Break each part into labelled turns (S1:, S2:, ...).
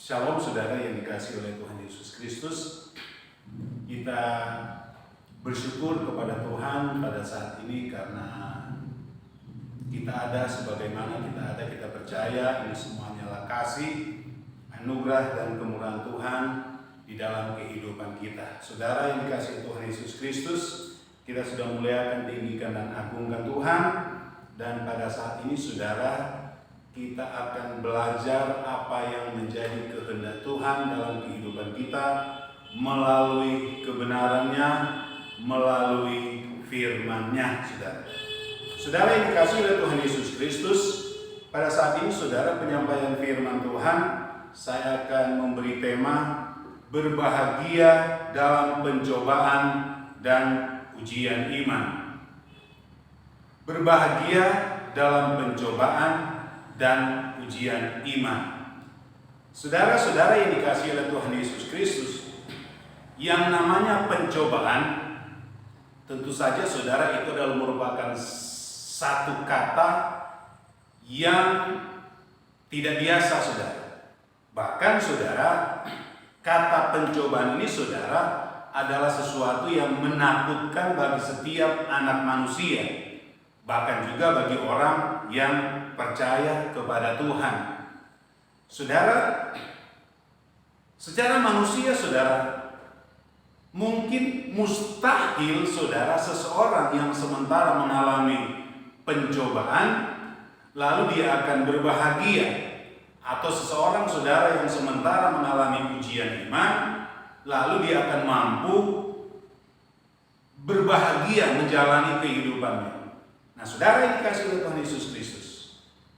S1: Shalom saudara yang dikasihi oleh Tuhan Yesus Kristus. Kita bersyukur kepada Tuhan pada saat ini karena kita ada sebagaimana kita ada, kita percaya ini semuanya kasih, anugerah dan kemurahan Tuhan di dalam kehidupan kita. Saudara yang dikasihi Tuhan Yesus Kristus, kita sudah muliakan, tinggikan dan agungkan Tuhan. Dan pada saat ini saudara, kita akan belajar apa yang menjadi kehendak Tuhan dalam kehidupan kita melalui kebenarannya, melalui firman-Nya, saudara. Saudara yang dikasihi oleh Tuhan Yesus Kristus, pada saat ini saudara penyampaian firman Tuhan, saya akan memberi tema berbahagia dalam pencobaan dan ujian iman. Berbahagia dalam pencobaan dan ujian iman. Saudara-saudara yang dikasihi oleh Tuhan Yesus Kristus, yang namanya pencobaan, tentu saja saudara itu adalah merupakan satu kata yang tidak biasa, saudara. Bahkan saudara, kata pencobaan ini saudara adalah sesuatu yang menakutkan bagi setiap anak manusia, bahkan juga bagi orang yang percaya kepada Tuhan. Saudara, secara manusia saudara, mungkin mustahil saudara seseorang yang sementara mengalami pencobaan lalu dia akan berbahagia, atau seseorang saudara yang sementara mengalami ujian iman lalu dia akan mampu berbahagia menjalani kehidupannya. Nah, saudara yang dikasihi oleh Tuhan Yesus Kristus,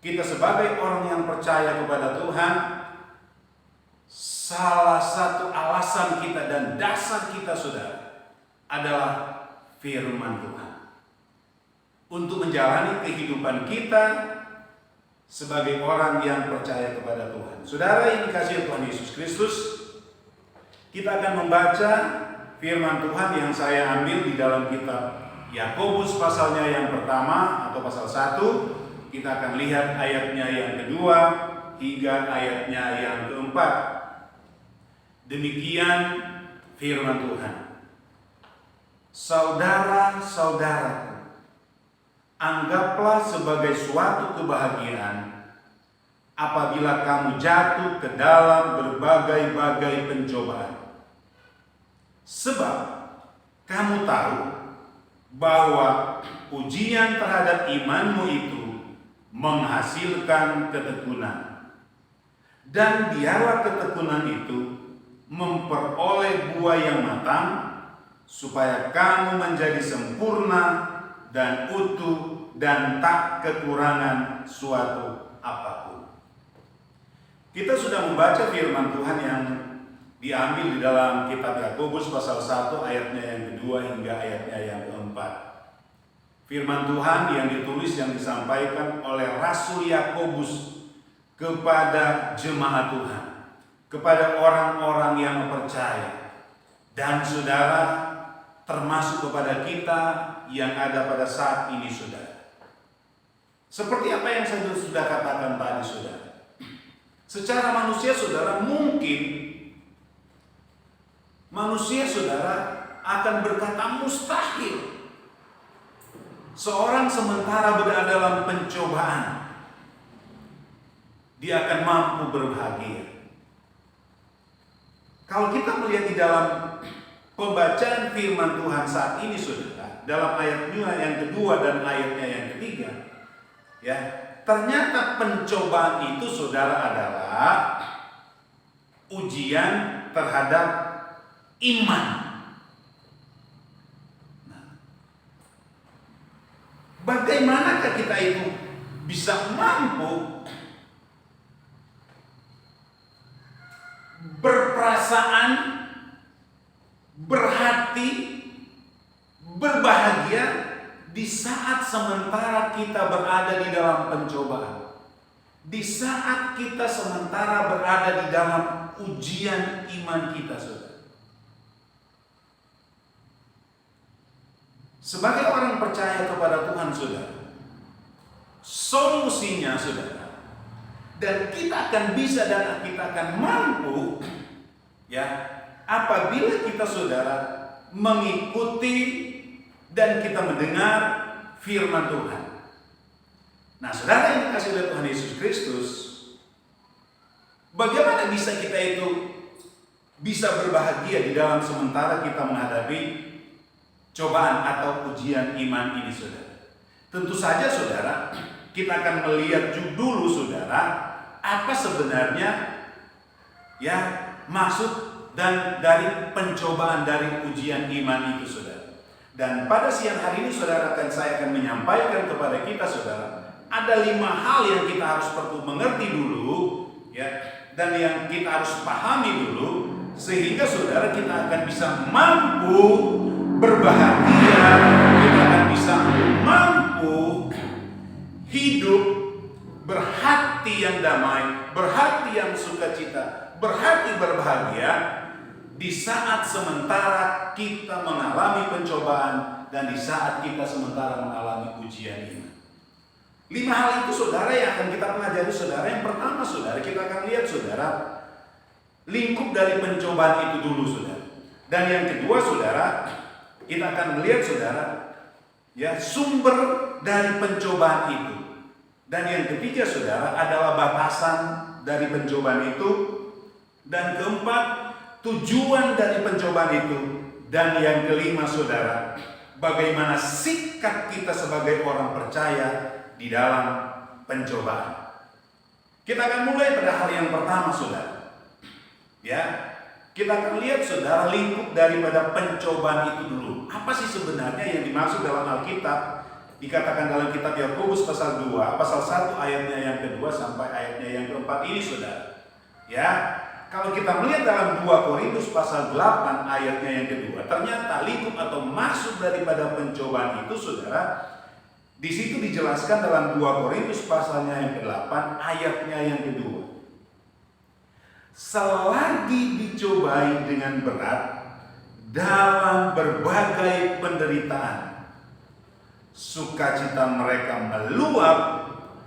S1: kita sebagai orang yang percaya kepada Tuhan, salah satu alasan kita dan dasar kita saudara adalah firman Tuhan untuk menjalani kehidupan kita sebagai orang yang percaya kepada Tuhan. Saudara yang dikasihi Tuhan Yesus Kristus, kita akan membaca firman Tuhan yang saya ambil di dalam kitab Yakobus pasalnya yang pertama atau pasal 1. Kita akan lihat ayatnya yang kedua hingga ayatnya yang keempat. Demikian firman Tuhan. Saudara-saudara, anggaplah sebagai suatu kebahagiaan apabila kamu jatuh ke dalam berbagai-bagai pencobaan. Sebab kamu tahu bahwa ujian terhadap imanmu itu menghasilkan ketekunan. Dan biarlah ketekunan itu memperoleh buah yang matang, supaya kamu menjadi sempurna dan utuh dan tak kekurangan suatu apapun. Kita sudah membaca firman Tuhan yang diambil di dalam kitab Yakobus pasal 1 ayatnya yang kedua hingga ayatnya yang keempat. Firman Tuhan yang ditulis, yang disampaikan oleh Rasul Yakobus kepada jemaat Tuhan, kepada orang-orang yang percaya, dan saudara termasuk kepada kita yang ada pada saat ini, saudara. Seperti apa yang saya sudah katakan tadi, saudara. Secara manusia saudara, mungkin manusia saudara akan berkata mustahil seorang sementara berada dalam pencobaan dia akan mampu berbahagia. Kalau kita melihat di dalam pembacaan firman Tuhan saat ini saudara, dalam ayatnya yang kedua dan ayatnya yang ketiga, ya, ternyata pencobaan itu saudara adalah ujian terhadap iman. Nah, bagaimanakah kita itu bisa mampu berperasaan, berhati, berbahagia di saat sementara kita berada di dalam pencobaan, di saat kita sementara berada di dalam ujian iman kita, saudara. Sebagai orang percaya kepada Tuhan, saudara, solusinya saudara, Dan kita akan bisa dan kita akan mampu, ya, apabila kita saudara mengikuti dan kita mendengar firman Tuhan. Nah, saudara yang dikasihi oleh Tuhan Yesus Kristus, bagaimana bisa kita itu bisa berbahagia di dalam sementara kita menghadapi cobaan atau ujian iman ini, saudara? Tentu saja, saudara, kita akan melihat dulu, saudara, apa sebenarnya ya maksud dan dari pencobaan, dari ujian iman itu, saudara. Dan pada siang hari ini, saudara, saya akan menyampaikan kepada kita, saudara, ada 5 hal yang kita harus perlu mengerti dulu, ya, dan yang kita harus pahami dulu, sehingga saudara kita akan bisa mampu berbahagia, kita akan bisa mampu hidup berhati yang damai, berhati yang sukacita, berhati berbahagia di saat sementara kita mengalami pencobaan dan di saat kita sementara mengalami ujian iman. 5 hal itu, saudara, yang akan kita pelajari, saudara. Yang pertama, saudara, kita akan lihat, saudara, lingkup dari pencobaan itu dulu, saudara. Dan yang kedua, saudara, kita akan melihat, saudara, ya, sumber dari pencobaan itu. Dan yang ketiga, saudara, adalah batasan dari pencobaan itu. Dan keempat, tujuan dari pencobaan itu. Dan yang kelima, saudara, bagaimana sikap kita sebagai orang percaya di dalam pencobaan. Kita akan mulai pada hal yang pertama, saudara. Ya, kita akan lihat, saudara, lingkup daripada pencobaan itu dulu. Apa sih sebenarnya yang dimaksud dalam Alkitab? Dikatakan dalam kitab Yakobus pasal 2, pasal 1 ayatnya yang kedua sampai ayatnya yang keempat ini, saudara. Ya, kalau kita melihat dalam 2 Korintus pasal 8 ayatnya yang kedua, ternyata lingkup atau maksud daripada pencobaan itu, saudara, di situ dijelaskan dalam 2 Korintus pasalnya yang ke-8 ayatnya yang kedua. Selagi dicobai dengan berat dalam berbagai penderitaan, sukacita mereka meluap,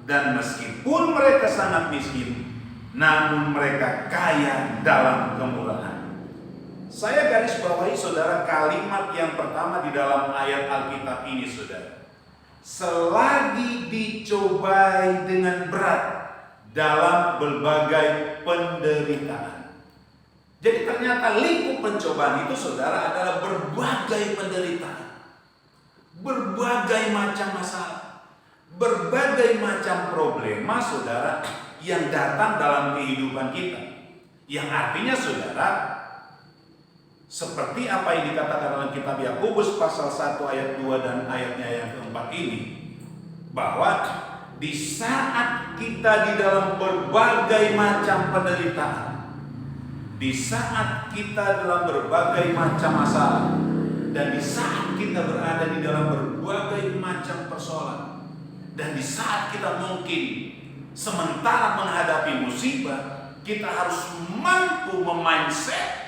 S1: dan meskipun mereka sangat miskin, namun mereka kaya dalam kemurahan. Saya garis bawahi, saudara, kalimat yang pertama di dalam ayat Alkitab ini, saudara. Selagi dicobai dengan berat dalam berbagai penderitaan. Jadi ternyata lingkup pencobaan itu, saudara, adalah berbagai penderitaan, berbagai macam masalah, berbagai macam problema, saudara, yang datang dalam kehidupan kita. Yang artinya, saudara, seperti apa yang dikatakan dalam kitab Yakobus pasal 1 ayat 2 dan ayatnya yang keempat ini, bahwa di saat kita di dalam berbagai macam penderitaan, di saat kita dalam berbagai macam masalah, dan di saat kita berada di dalam berbagai macam persoalan, dan di saat kita mungkin sementara menghadapi musibah, kita harus mampu memindset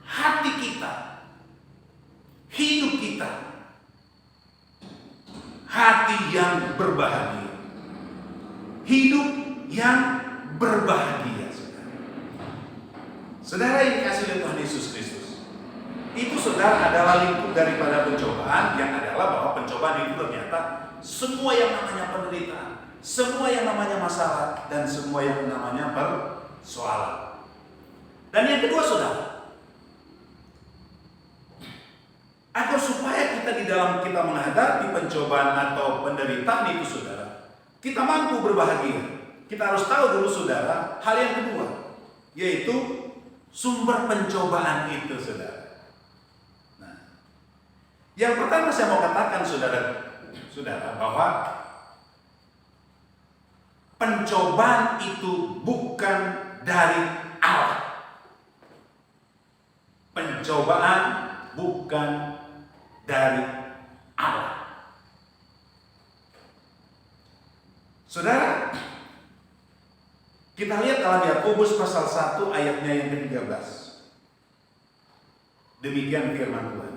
S1: hati kita, hidup kita, hati yang berbahagia, hidup yang berbahagia, saudara. Saudara yang dikasihi oleh Tuhan Yesus Kristus, itu, saudara, adalah lingkup daripada pencobaan, yang adalah bahwa pencobaan itu ternyata semua yang namanya penderitaan, semua yang namanya masalah, dan semua yang namanya persoalan. Dan yang kedua, saudara, agar supaya kita di dalam kita menghadapi pencobaan atau penderitaan itu, saudara, kita mampu berbahagia, kita harus tahu dulu, saudara, hal yang kedua, yaitu sumber pencobaan itu, saudara. Nah, yang pertama saya mau katakan, saudara, bahwa pencobaan itu bukan dari Allah. Pencobaan bukan dari Allah. Saudara, kita lihat dalam Yakobus pasal 1 ayatnya yang ke-13. Demikian firman Tuhan.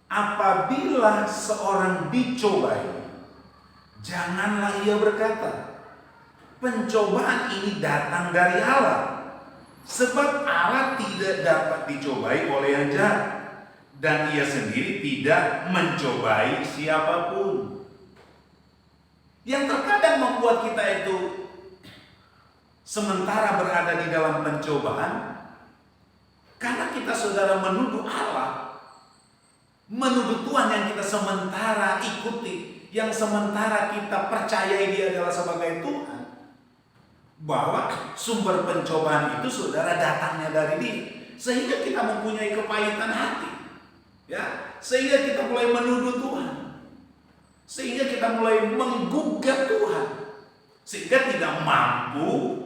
S1: Apabila seorang dicobai, janganlah ia berkata, pencobaan ini datang dari Allah. Sebab Allah tidak dapat dicobai oleh yang jahat, dan Ia sendiri tidak mencobai siapapun. Yang terkadang membuat kita itu sementara berada di dalam pencobaan, karena kita saudara menuduh Allah, menuduh Tuhan yang kita sementara ikuti, yang sementara kita percayai Dia adalah sebagai Tuhan, bahwa sumber pencobaan itu saudara datangnya dari Dia, sehingga kita mempunyai kepahitan hati, ya, sehingga kita mulai menuduh Tuhan, sehingga kita mulai menggugat Tuhan, sehingga tidak mampu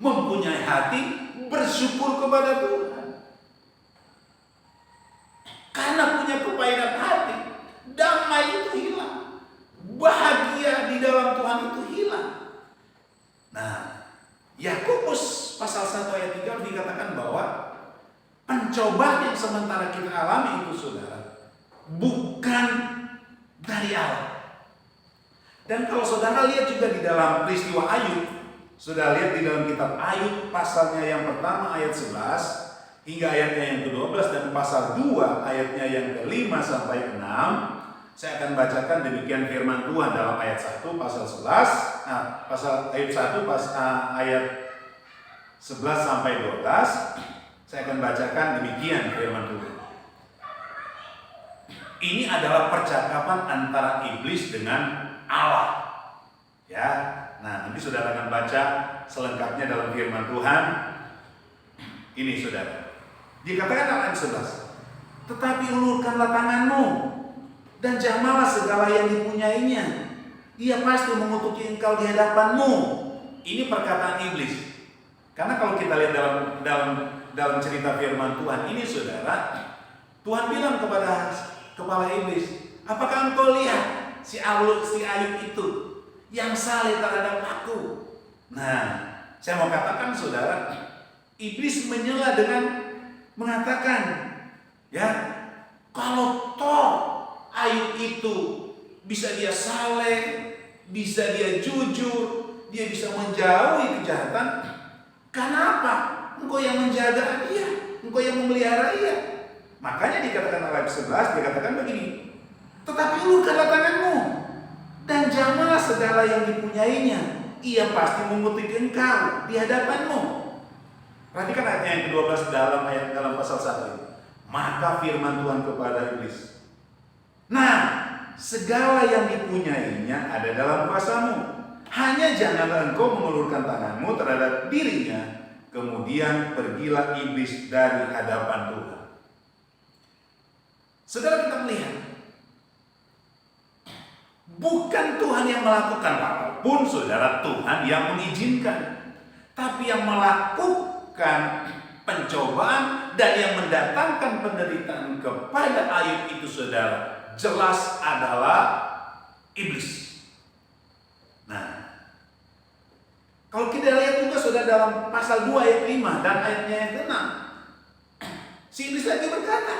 S1: mempunyai hati bersyukur kepada Tuhan. Karena punya kepahitan hati, damai itu hilang, bahagia di dalam Tuhan itu hilang. Nah, Yakobus pasal 1 ayat 3 dikatakan bahwa pencobaan yang sementara kita alami itu saudara bukan dari Allah. Dan kalau saudara lihat juga di dalam peristiwa Ayub, saudara lihat di dalam kitab Ayub pasalnya yang pertama ayat 11 hingga ayatnya yang ke-12, dan pasal 2 ayatnya yang ke-5 sampai 6. Saya akan bacakan demikian firman Tuhan dalam ayat 1 pasal 11, pasal ayat 1 ayat 11 sampai 12. Saya akan bacakan demikian firman Tuhan. Ini adalah percakapan antara iblis dengan Allah. Ya. Nah, nanti saudara akan baca selengkapnya dalam firman Tuhan. Ini saudara. Dikatakan dalam ayat 11, tetapi ulurkanlah tanganmu dan jamalah segala yang dipunyainya. Ia pasti mengutuki engkau di hadapanmu. Ini perkataan iblis. Karena kalau kita lihat dalam cerita firman Tuhan ini saudara, Tuhan bilang kepada kepala iblis, apakah engkau lihat si Ayub itu yang saleh terhadap aku? Nah, saya mau katakan saudara, iblis menyela dengan mengatakan, ya, kalau toh Ayub itu bisa dia saleh, bisa dia jujur, dia bisa menjauhi kejahatan, kenapa engkau yang menjaga dia, engkau yang memelihara dia? Makanya dikatakan ayat 11, dikatakan begini, tetapi ulurkanlah tanganmu dan jamalah segala yang dipunyainya, ia pasti mengutuk engkau di hadapanmu. Perhatikan ayatnya yang ke-12 dalam pasal 1. Maka firman Tuhan kepada iblis, nah, segala yang dipunyainya ada dalam kuasamu, hanya janganlah engkau mengulurkan tanganmu terhadap dirinya. Kemudian pergilah iblis dari hadapan Tuhan. Saudara, kita melihat bukan Tuhan yang melakukan apapun, saudara, Tuhan yang mengizinkan. Tapi yang melakukan pencobaan dan yang mendatangkan penderitaan kepada Ayub itu saudara, jelas adalah iblis. Nah, kalau kita lihat juga saudara dalam pasal 2 ayat 5 dan ayatnya yang ke-6, si iblis lagi berkata,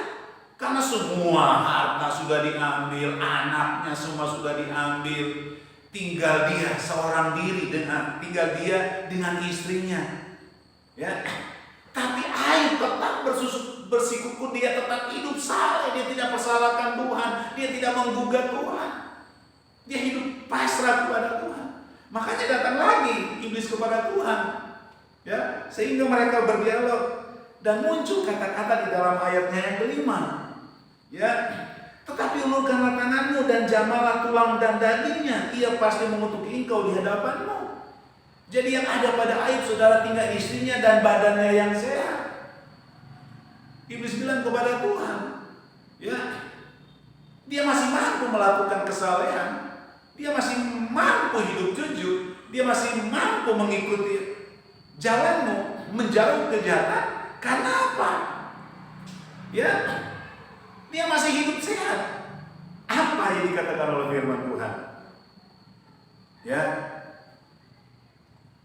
S1: karena semua harta sudah diambil, anaknya semua sudah diambil, tinggal dia seorang diri tinggal dia dengan istrinya. Ya, tapi Ayub tetap bersikukuh, dia tetap hidup saleh, dia tidak persalahkan Tuhan, dia tidak menggugat Tuhan, dia hidup pasrah kepada Tuhan. Makanya datang lagi iblis kepada Tuhan, ya, sehingga mereka berdialog dan muncul kata-kata di dalam ayatnya yang ke-5, ya, tetapi ulurkanlah tanganmu dan jamalah tulang dan dagingnya, ia pasti mengutuki engkau di hadapanmu. Jadi yang ada pada Ayub saudara tinggal istrinya dan badannya yang sehat. Iblis bilang kepada Tuhan, ya, dia masih mampu melakukan kesalehan, dia masih mampu hidup jujur, dia masih mampu mengikuti jalanmu, menjauh kejahatan. Karena apa? Ya, dia masih hidup sehat. Apa yang dikatakan oleh firman Tuhan? Ya,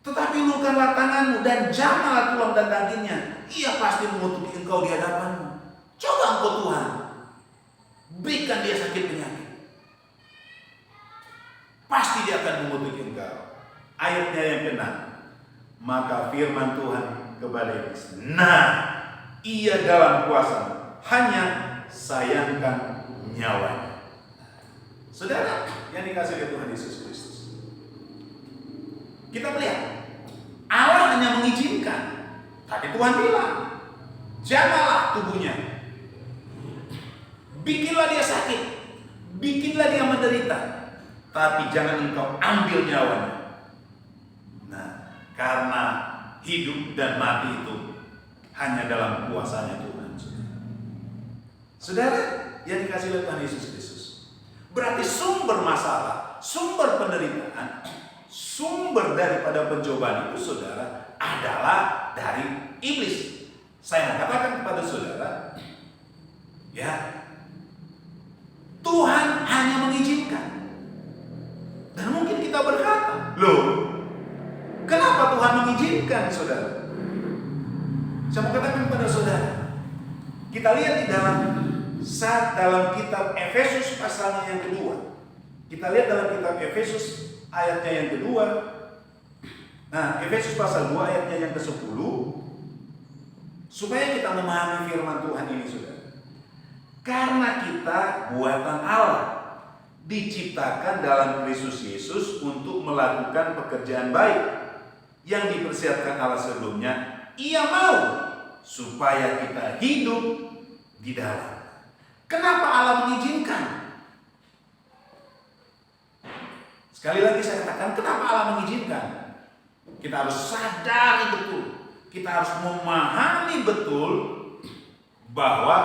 S1: tetapi ulurkanlah tanganmu dan jamalah tulang dan dagingnya, ia pasti mengutuki engkau di hadapanmu. Coba engkau Tuhan, berikan dia sakit penyakit, pasti dia akan mengutuki engkau. ayatnya yang ke-6. Maka firman Tuhan kepada iblis, nah, ia dalam kuasa, hanya sayangkan nyawanya. Saudara yang dikasih oleh Tuhan Yesus Kristus, kita melihat Allah hanya mengizinkan. Tadi Tuhan bilang, jagalah tubuhnya, bikinlah dia sakit, bikinlah dia menderita, tapi jangan engkau ambil nyawanya. Nah, karena hidup dan mati itu hanya dalam kuasanya Tuhan. Saudara yang dikasih oleh Tuhan Yesus Kristus, berarti sumber masalah, sumber penderitaan, sumber daripada pencobaan itu, saudara, adalah dari iblis. Saya katakan kepada saudara, ya, Tuhan hanya mengizinkan. Dan mungkin kita berkata, loh, kenapa Tuhan mengizinkan, saudara? Saya mau katakan kepada saudara, kita lihat di dalam kitab Efesus pasalnya yang kedua. Kita lihat dalam kitab Efesus ayatnya yang kedua. Nah, Efesus pasal 2 ayatnya yang ke-10, supaya kita memahami firman Tuhan ini, saudara. Karena kita buatan Allah, diciptakan dalam Kristus Yesus untuk melakukan pekerjaan baik yang dipersiapkan Allah sebelumnya. Ia mau supaya kita hidup di dalam. Kenapa Allah mengizinkan? Sekali lagi saya katakan, kenapa Allah mengizinkan? Kita harus sadari betul, kita harus memahami betul bahwa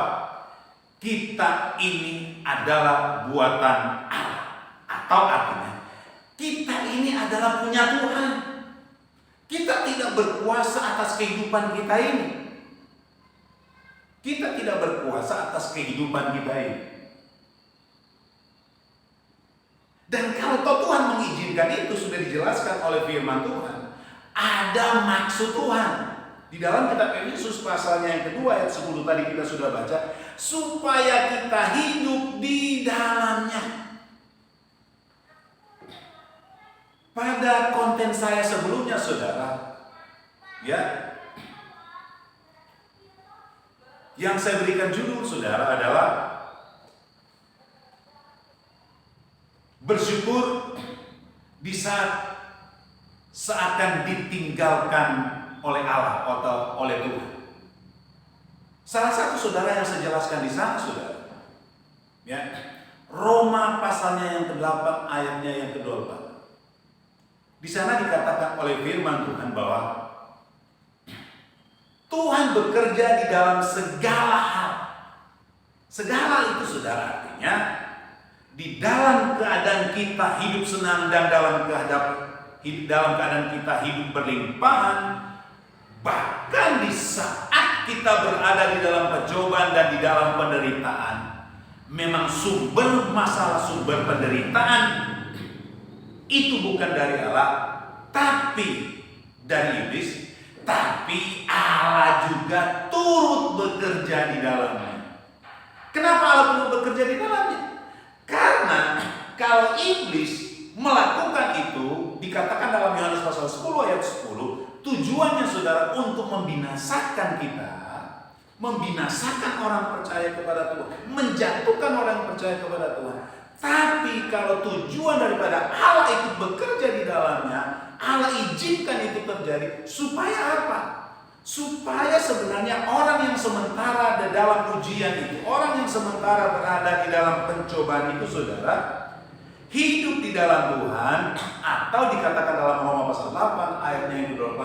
S1: kita ini adalah buatan Allah. Atau artinya, kita ini adalah punya Tuhan. Kita tidak berkuasa atas kehidupan kita ini. Kita tidak berkuasa atas kehidupan kita ini. Dan kalau Tuhan mengizinkan itu, sudah dijelaskan oleh firman Tuhan, ada maksud Tuhan. Di dalam kitab Efesus pasalnya yang kedua ayat 10 tadi kita sudah baca, supaya kita hidup di dalamnya. Pada konten saya sebelumnya, saudara, ya, yang saya berikan judul, saudara, adalah bersyukur di saat seakan ditinggalkan oleh Allah atau oleh Tuhan. Salah satu, saudara, yang saya jelaskan di sana, saudara, ya, Roma pasalnya yang ke-8 ayatnya yang ke-24. Di sana dikatakan oleh firman Tuhan bahwa Tuhan bekerja di dalam segala hal. Segala itu, saudara, artinya di dalam keadaan kita hidup senang dan dalam keadaan kita hidup berlimpahan, bahkan di saat kita berada di dalam pencobaan dan di dalam penderitaan, memang sumber masalah, sumber penderitaan itu bukan dari Allah, tapi dari iblis. Tapi Allah juga turut bekerja di dalamnya. Kenapa Allah turut bekerja di dalamnya? Karena kalau iblis melakukan itu, dikatakan dalam Yohanes pasal 10 ayat 10, tujuannya, saudara, untuk membinasakan kita, membinasakan orang percaya kepada Tuhan, menjatuhkan orang percaya kepada Tuhan. Tapi kalau tujuan daripada Allah itu bekerja di dalamnya, Allah izinkan itu terjadi supaya apa? Supaya sebenarnya orang yang sementara ada dalam ujian itu, orang yang sementara berada di dalam pencobaan itu, saudara, hidup di dalam Tuhan, atau dikatakan dalam Roma pasal 8 ayatnya yang ke-8,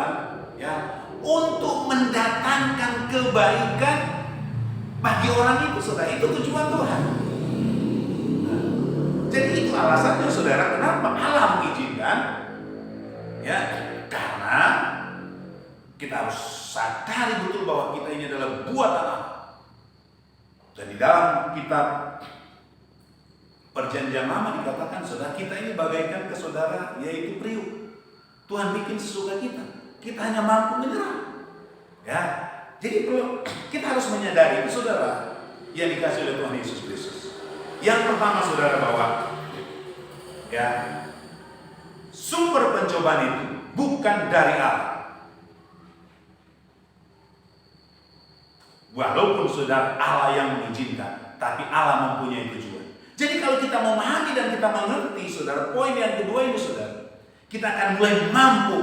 S1: ya, untuk mendatangkan kebaikan bagi orang itu, saudara. Itu tujuan Tuhan. Jadi itu alasannya, saudara, kenapa Allah mengizinkan, ya, karena kita harus sadari betul bahwa kita ini adalah buatan Allah. Dan di dalam kitab Perjanjian Lama dikatakan, saudara, kita ini bagaikan ke saudara, yaitu periuk. Tuhan bikin sesuka kita, kita hanya mampu menyerah. Ya, jadi kita harus menyadari itu, saudara, yang dikasih oleh Tuhan Yesus Kristus. Yang pertama, saudara, bahwa, ya, sumber pencobaan itu bukan dari Allah. Walaupun saudara Allah yang mengizinkan, tapi Allah mempunyai tujuan. Jadi kalau kita memahami dan kita mengerti, saudara, poin yang kedua ini, saudara, kita akan mulai mampu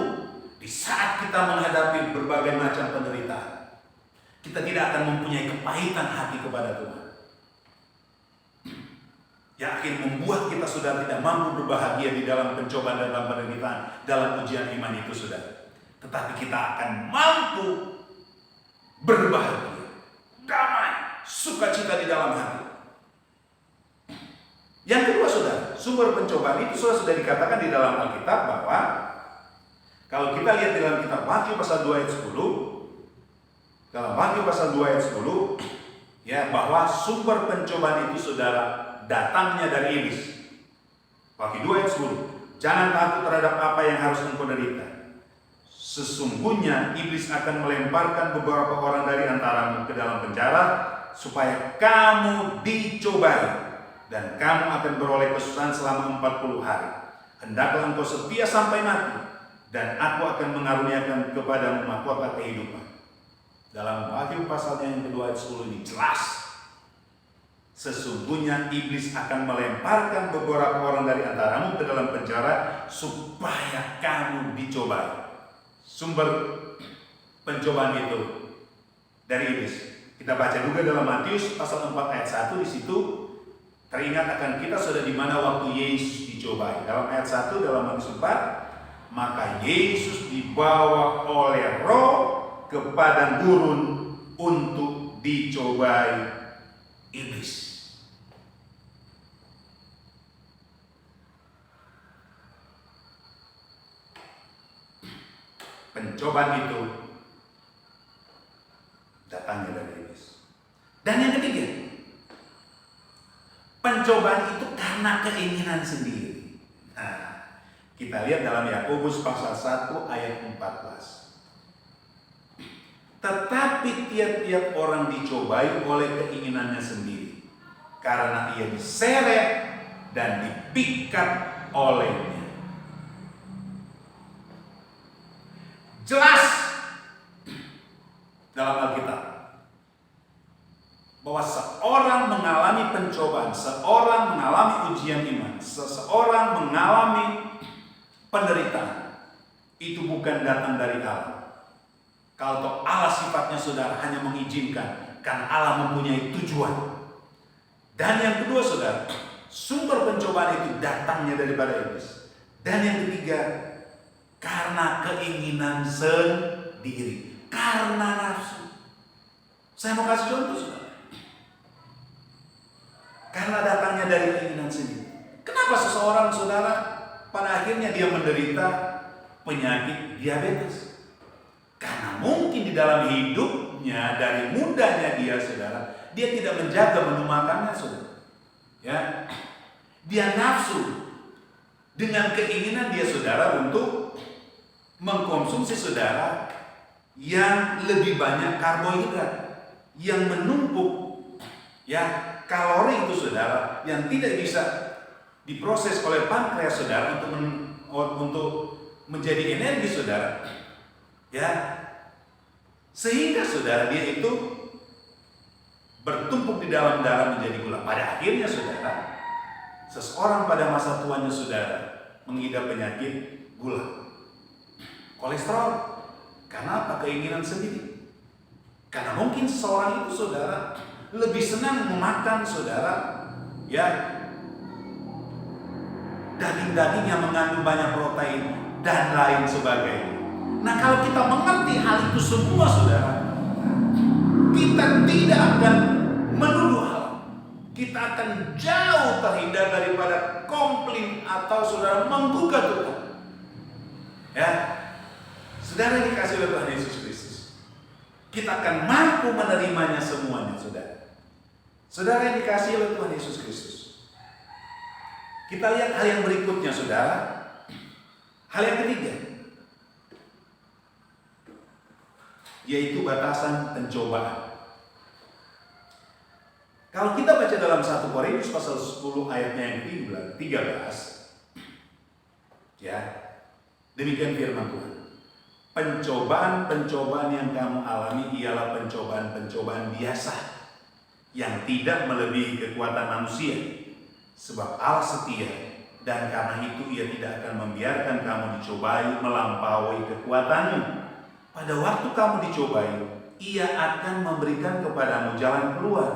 S1: di saat kita menghadapi berbagai macam penderitaan. Kita tidak akan mempunyai kepahitan hati kepada Tuhan, yang akhirnya membuat kita sudah tidak mampu berbahagia di dalam pencobaan dan dalam penderitaan, dalam ujian iman itu, saudara. Tetapi kita akan mampu berbahagia, damai, sukacita di dalam hati. Yang kedua, saudara, sumber pencobaan itu sudah dikatakan di dalam Alkitab bahwa kalau kita lihat di dalam kitab Wahyu pasal 2 ayat 10, dalam Wahyu pasal 2 ayat 10, ya, bahwa sumber pencobaan itu, saudara, datangnya dari iblis. Wahyu 2 ayat 10, jangan takut terhadap apa yang harus engkau derita. Sesungguhnya iblis akan melemparkan beberapa orang dari antaramu ke dalam penjara supaya kamu dicobai, dan kamu akan beroleh kesusahan selama 40 hari. Hendaklah engkau setia sampai mati, dan aku akan mengaruniakan kepadamu mahkota kehidupan. Dalam Wahyu pasal yang kedua ayat 10 ini jelas. Sesungguhnya iblis akan melemparkan beberapa orang dari antaramu ke dalam penjara supaya kamu dicobai. Sumber pencobaan itu dari iblis. Kita baca juga dalam Matius pasal 4 ayat 1, di situ teringat akan kita sudah di mana waktu Yesus dicobai. Dalam ayat 1 dalam Matius 4, maka Yesus dibawa oleh Roh ke padang gurun untuk dicobai iblis. Pencobaan itu datangnya dari iblis. Dan yang ketiga, pencobaan itu karena keinginan sendiri. Nah, kita lihat dalam Yakobus pasal 1 ayat 14. Tetapi tiap-tiap orang dicobai oleh keinginannya sendiri, karena ia diseret dan dipikat olehnya. Jelas dalam Alkitab bahwa seorang mengalami pencobaan, seorang mengalami ujian iman, seseorang mengalami penderitaan, itu bukan datang dari Allah. Kalau Allah sifatnya, saudara, hanya mengizinkan karena Allah mempunyai tujuan. Dan yang kedua, saudara, sumber pencobaan itu datangnya daripada iblis. Dan yang ketiga, karena keinginan sendiri, karena nafsu. Saya mau kasih contoh, saudara. Karena datangnya dari keinginan sendiri. Kenapa seseorang, saudara, pada akhirnya dia menderita penyakit diabetes? Karena mungkin di dalam hidupnya dari mudanya dia, saudara, dia tidak menjaga menu makannya, saudara. Ya, dia nafsu dengan keinginan dia, saudara, untuk mengkonsumsi, saudara, yang lebih banyak karbohidrat, yang menumpuk, ya, kalori itu, saudara, yang tidak bisa diproses oleh pankreas, saudara, untuk menjadi energi, saudara, ya, sehingga, saudara, dia itu bertumpuk di dalam darah menjadi gula. Pada akhirnya, saudara, seseorang pada masa tuanya, saudara, mengidap penyakit gula, kolesterol. Karena apa? Keinginan sendiri. Karena mungkin seseorang itu, saudara, lebih senang memakan, saudara, ya, daging-daging yang mengandung banyak protein dan lain sebagainya. Nah, kalau kita mengerti hal itu semua, saudara, kita tidak akan menuduh hal. Kita akan jauh terhindar daripada komplain atau, saudara, menggugat Tuhan. Ya, saudara yang dikasih oleh Tuhan Yesus Kristus, kita akan mampu menerimanya semuanya, saudara. Saudara yang dikasih oleh Tuhan Yesus Kristus, kita lihat hal yang berikutnya, saudara. Hal yang ketiga, yaitu batasan pencobaan. Kalau kita baca dalam 1 Korintus pasal 10 ayatnya yang 13, ya, Demikian firman Tuhan. Pencobaan-pencobaan yang kamu alami ialah pencobaan-pencobaan biasa yang tidak melebihi kekuatan manusia. Sebab Allah setia, dan karena itu Ia tidak akan membiarkan kamu dicobai melampaui kekuatanmu. Pada waktu kamu dicobai, Ia akan memberikan kepadamu jalan keluar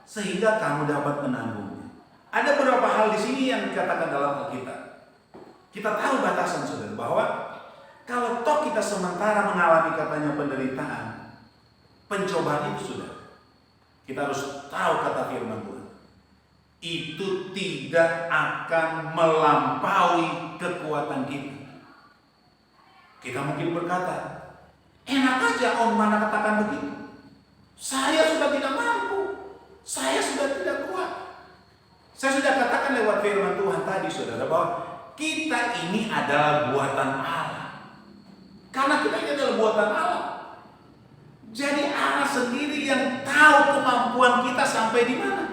S1: sehingga kamu dapat menanggungnya. Ada beberapa hal di sini yang dikatakan dalam Alkitab. Kita tahu batasan, saudara, bahwa kalau toh kita sementara mengalami katanya penderitaan, pencobaan itu sudah, kita harus tahu kata firman Tuhan, itu tidak akan melampaui kekuatan kita. Kita mungkin berkata, enak aja Om Mana katakan begitu. Saya sudah tidak mampu, saya sudah tidak kuat. Saya sudah katakan lewat firman Tuhan tadi, saudara, bahwa kita ini adalah buatan Allah. Karena kita ini adalah buatan Allah. Jadi Allah sendiri yang tahu kemampuan kita sampai di mana.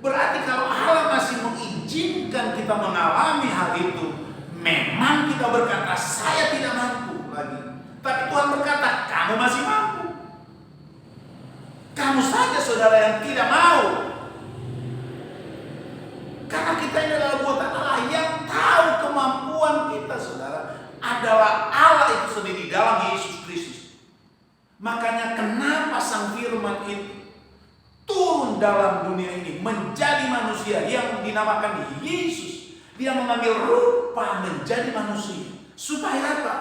S1: Berarti kalau Allah masih mengizinkan kita mengalami hal itu, memang kita berkata saya tidak mampu lagi. Tapi Tuhan berkata kamu masih mampu. Kamu saja saudara yang tidak mau. Karena kita ini adalah buatan Allah yang tahu kemampuan kita, saudara, adalah Allah itu sendiri dalam Yesus Kristus. Makanya kenapa Sang Firman itu turun dalam dunia ini menjadi manusia yang dinamakan Yesus. Dia mengambil rupa menjadi manusia. Supaya apa?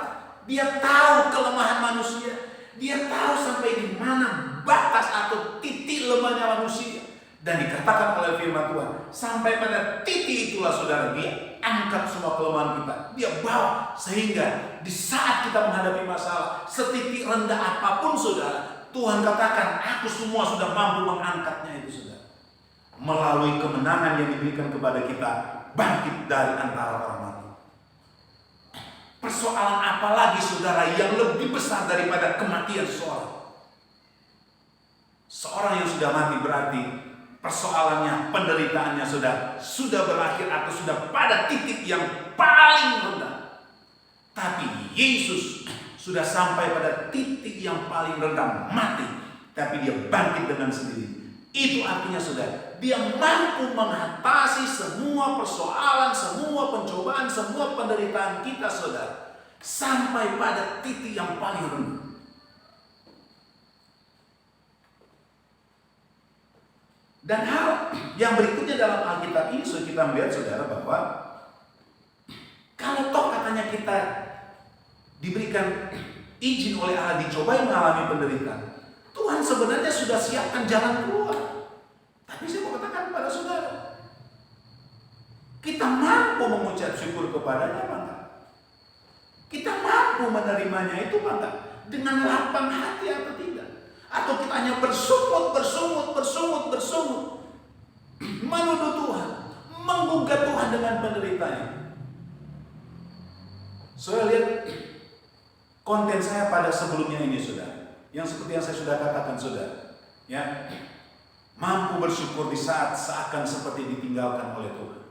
S1: Dia tahu kelemahan manusia. Dia tahu sampai di mana batas atau titik lemahnya manusia. Dan dikatakan oleh firman Tuhan, sampai pada titik itulah saudara, dia angkat semua kelemahan kita. Dia bawa sehingga di saat kita menghadapi masalah, setitik rendah apapun saudara, Tuhan katakan, aku semua sudah mampu mengangkatnya itu saudara. Melalui kemenangan yang diberikan kepada kita, bangkit dari antara orang mati. Persoalan apa lagi saudara yang lebih besar daripada kematian seseorang? Seorang yang sudah mati berarti persoalannya, penderitaannya sudah berakhir atau sudah pada titik yang paling rendah. Tapi Yesus sudah sampai pada titik yang paling rendah, mati. Tapi dia bangkit dengan sendiri. Itu artinya dia mampu mengatasi semua persoalan, semua pencobaan, semua penderitaan kita saudara. Sampai pada titik yang paling rendah. Dan hal yang berikutnya dalam Alkitab ini sudah kita melihat saudara bahwa kalau toh katanya kita diberikan izin oleh Allah dicobai mengalami penderitaan, Tuhan sebenarnya sudah siapkan jalan keluar. Tapi saya mau katakan kepada saudara, kita mampu mengucap syukur kepadanya apa enggak? Kita mampu menerimanya itu apa enggak? Dengan lapang hati atau tidak? Atau kita hanya bersungut menuduh Tuhan, menggugat Tuhan dengan penderitaannya. Saya lihat konten saya pada sebelumnya ini saudara, yang seperti yang saya sudah katakan saudara, ya, mampu bersyukur di saat seakan seperti ditinggalkan oleh Tuhan.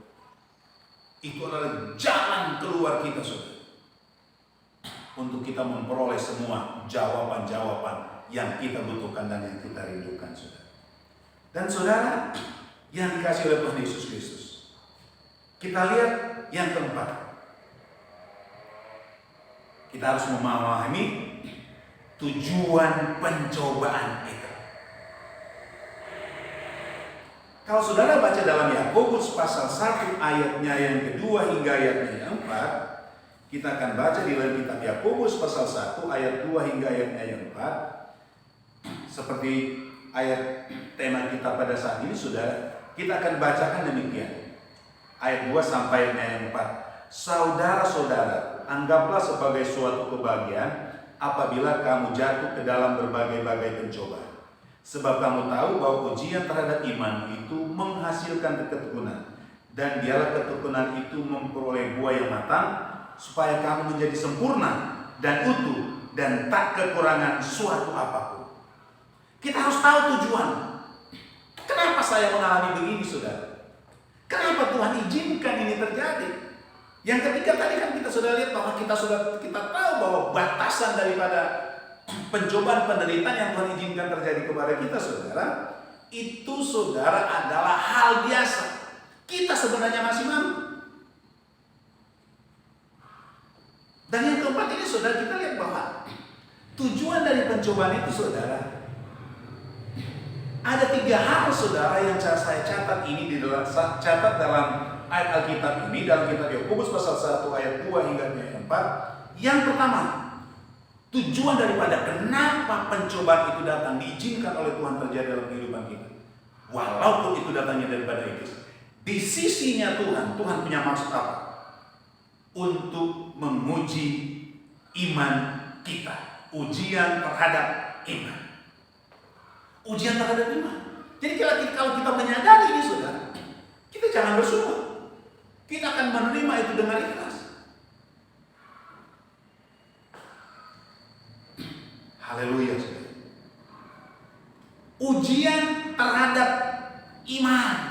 S1: Itu adalah jalan keluar kita saudara, untuk kita memperoleh semua jawaban-jawaban yang kita butuhkan dan yang kita rindukan saudara. Dan saudara yang dikasih oleh Tuhan Yesus Kristus, kita lihat yang keempat, kita harus memahami tujuan pencobaan itu. Kalau saudara baca dalam Yakobus pasal 1 ayatnya yang kedua hingga ayatnya yang 4, kita akan baca di dalam kitab Yakobus pasal 1 ayat 2 hingga ayatnya yang 4. Seperti ayat tema kita pada saat ini saudara, kita akan bacakan demikian. Ayat 2 sampai ayat 4. Saudara-saudara, anggaplah sebagai suatu kebahagiaan apabila kamu jatuh ke dalam berbagai-bagai pencobaan. Sebab kamu tahu bahwa ujian terhadap iman itu menghasilkan ketekunan. Dan dialah ketekunan itu memperoleh buah yang matang, supaya kamu menjadi sempurna dan utuh dan tak kekurangan suatu apapun. Kita harus tahu tujuan. Kenapa saya mengalami begini saudara? Kenapa Tuhan izinkan ini terjadi? Yang ketiga tadi kan kita sudah lihat bahwa kita tahu bahwa batasan daripada pencobaan penderitaan yang Tuhan izinkan terjadi kepada kita, saudara, itu saudara adalah hal biasa. Kita sebenarnya masih mampu. Dan yang keempat ini saudara, kita lihat bahwa tujuan dari pencobaan itu saudara, ada 3 hal saudara yang saya catat ini catat dalam ayat Alkitab ini, dalam kitab Yakobus pasal 1 ayat 2 hingga ayat 4. Yang pertama, tujuan daripada kenapa pencobaan itu datang diizinkan oleh Tuhan terjadi dalam kehidupan kita, walaupun itu datangnya daripada iblis. Di sisinya Tuhan punya maksud apa? Untuk menguji iman kita. Ujian terhadap iman. Ujian terhadap iman. Jadi kalau kita menyadari ini saudara, kita jangan bersyukur. Kita akan menerima itu dengan ikhlas. Haleluya saudara. Ujian terhadap iman.